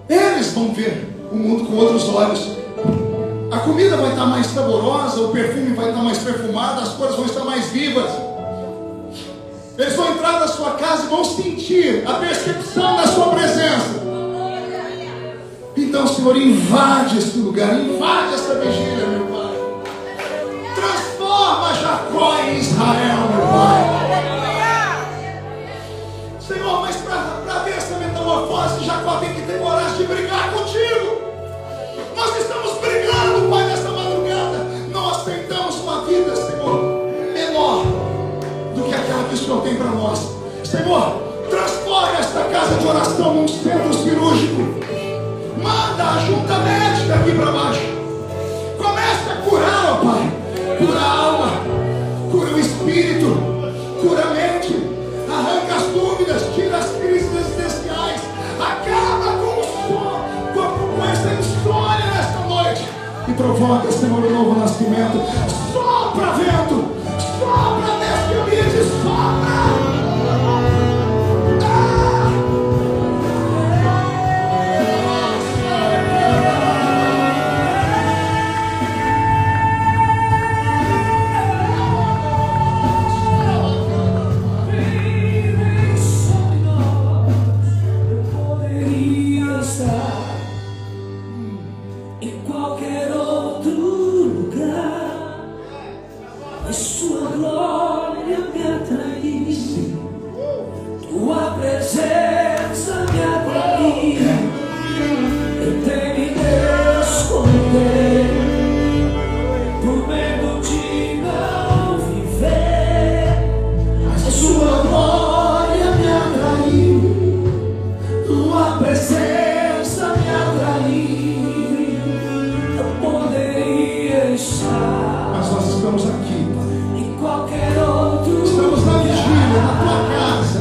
Eles vão ver o mundo com outros olhos. A comida vai estar mais saborosa, o perfume vai estar mais perfumado, as cores vão estar mais vivas. Eles vão entrar na sua casa e vão sentir a percepção da sua presença. Então, Senhor, invade esse lugar, invade essa vigília, meu Pai. Transforma Jacó em Israel, meu Pai. Senhor, mas para ver essa metamorfose, Jacó tem que ter coragem de brigar contigo. Nós estamos brigando, Pai, nessa madrugada. Não aceitamos uma vida, Senhor, menor do que aquela que o Senhor tem para nós. Senhor, transforma esta casa de oração num centro cirúrgico. Manda a junta médica aqui para baixo. Começa a curar, ó Pai. Cura a alma, cura o espírito, cura a mente. Arranca as dúvidas, tira as crises existenciais. Acaba com o sono, com essa insônia nesta noite. E provoca, Senhor, um novo nascimento. Sopra vento, sopra neste ambiente, sopra. Estamos na vigília, na tua casa.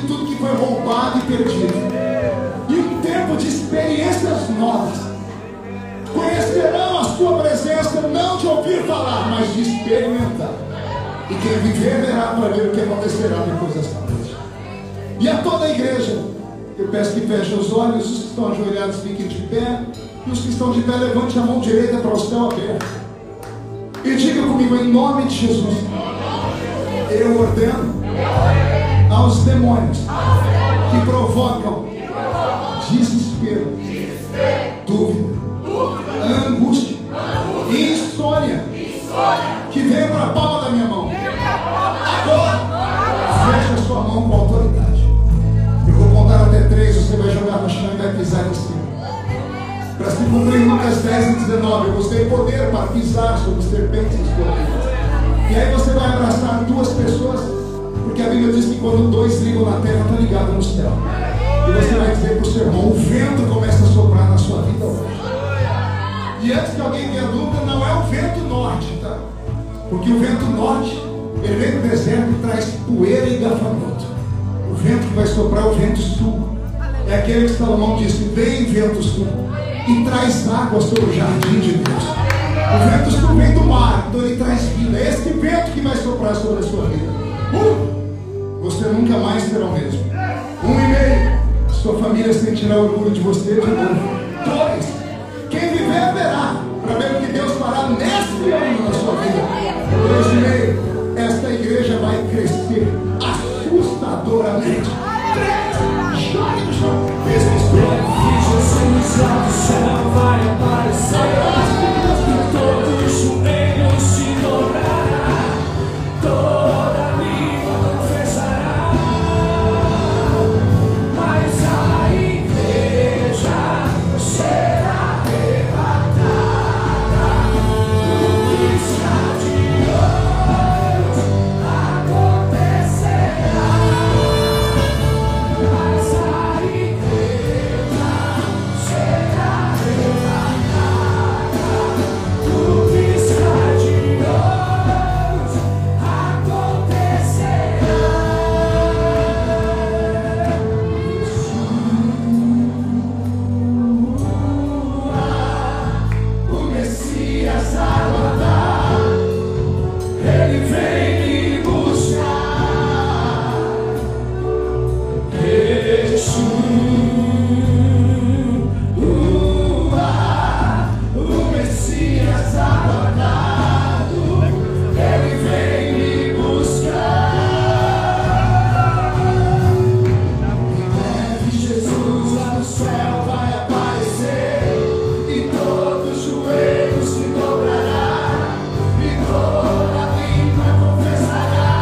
tudo que foi roubado e perdido. E um tempo de experiências novas. Conhecerão a sua presença, não de ouvir falar, mas de experimentar. E quem viver verá para ver o que acontecerá depois desta noite. E a toda a igreja, eu peço que feche os olhos, os que estão ajoelhados fiquem de pé, e os que estão de pé levante a mão direita para o céu aberto. E diga comigo, em nome de Jesus, eu ordeno aos demônios que provocam desespero, dúvida, angústia, insônia, que venham para a palma da minha mão. Agora, feche a sua mão com autoridade. Eu vou contar até 3, você vai jogar no chão e vai pisar em cima. Para se cumprir Lucas 10 e 19, eu vos dei poder para pisar sobre serpentes e escorpiões. E aí você vai abraçar 2 pessoas, porque a Bíblia diz que quando 2 ligam na terra, está ligado no céu. E você vai dizer para o seu irmão, o vento começa a soprar na sua vida hoje. E antes que alguém tenha dúvida, não é o vento norte, tá? Porque o vento norte, ele vem do deserto e traz poeira e gafanhoto. O vento que vai soprar é o vento sul. É aquele que Salomão disse, vem vento sul e traz água sobre o jardim de Deus. O vento sul vem do mar, então ele traz vida. É esse vento que vai soprar sobre a sua vida. Você nunca mais será o mesmo. 1,5. Sua família sentirá orgulho de você de novo. 2. Quem viver verá, para ver o que Deus fará nesse ano na sua vida. 2,5. Esta igreja vai crescer assustadoramente. 3. Chore no chão. Jesus lá do céu vai aparecer. E todo joelho se dobrará, toda língua confessará. Mas a igreja será arrebatada no piscar de olhos, acontecerá. Mas a igreja será arrebatada no piscar de olhos, acontecerá. O Messias aguardar, ele vem me buscar. Jesus, o Messias aguardado, ele vem me buscar. Em breve Jesus lá no céu vai aparecer, e todo joelho se dobrará, e toda língua confessará.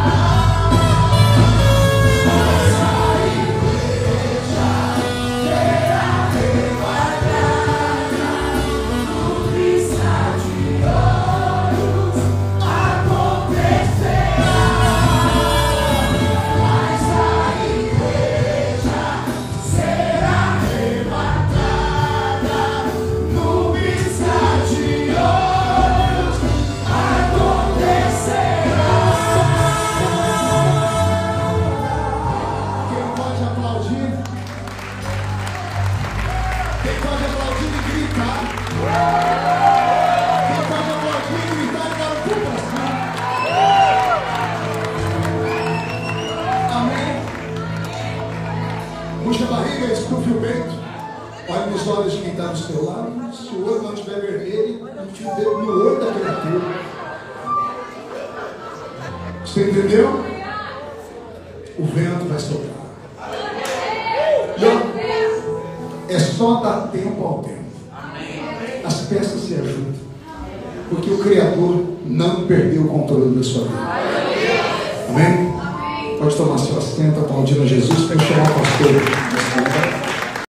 Mas a igreja será arrebatada no piscar de olhos, acontecerá. Mas a igreja será arrebatada no piscar de olhos, acontecerá. Quem pode aplaudir? Quem pode aplaudir e gritar? Quem pode aplaudir e gritar e dar um pulo pra cima? Amém? Puxa a barriga, estufe o peito. Olhe nos olhos de quem está do seu lado. Se o olho não estiver vermelho, enfie o dedo no olho da criatura. Você entendeu? O vento vai soprar. E ó, é só dar tempo ao tempo. As peças se ajudam. Porque o Criador não perdeu o controle da sua vida. Amém? Pode tomar seu assento, aplaudindo a Jesus. Vamos chamar o pastor.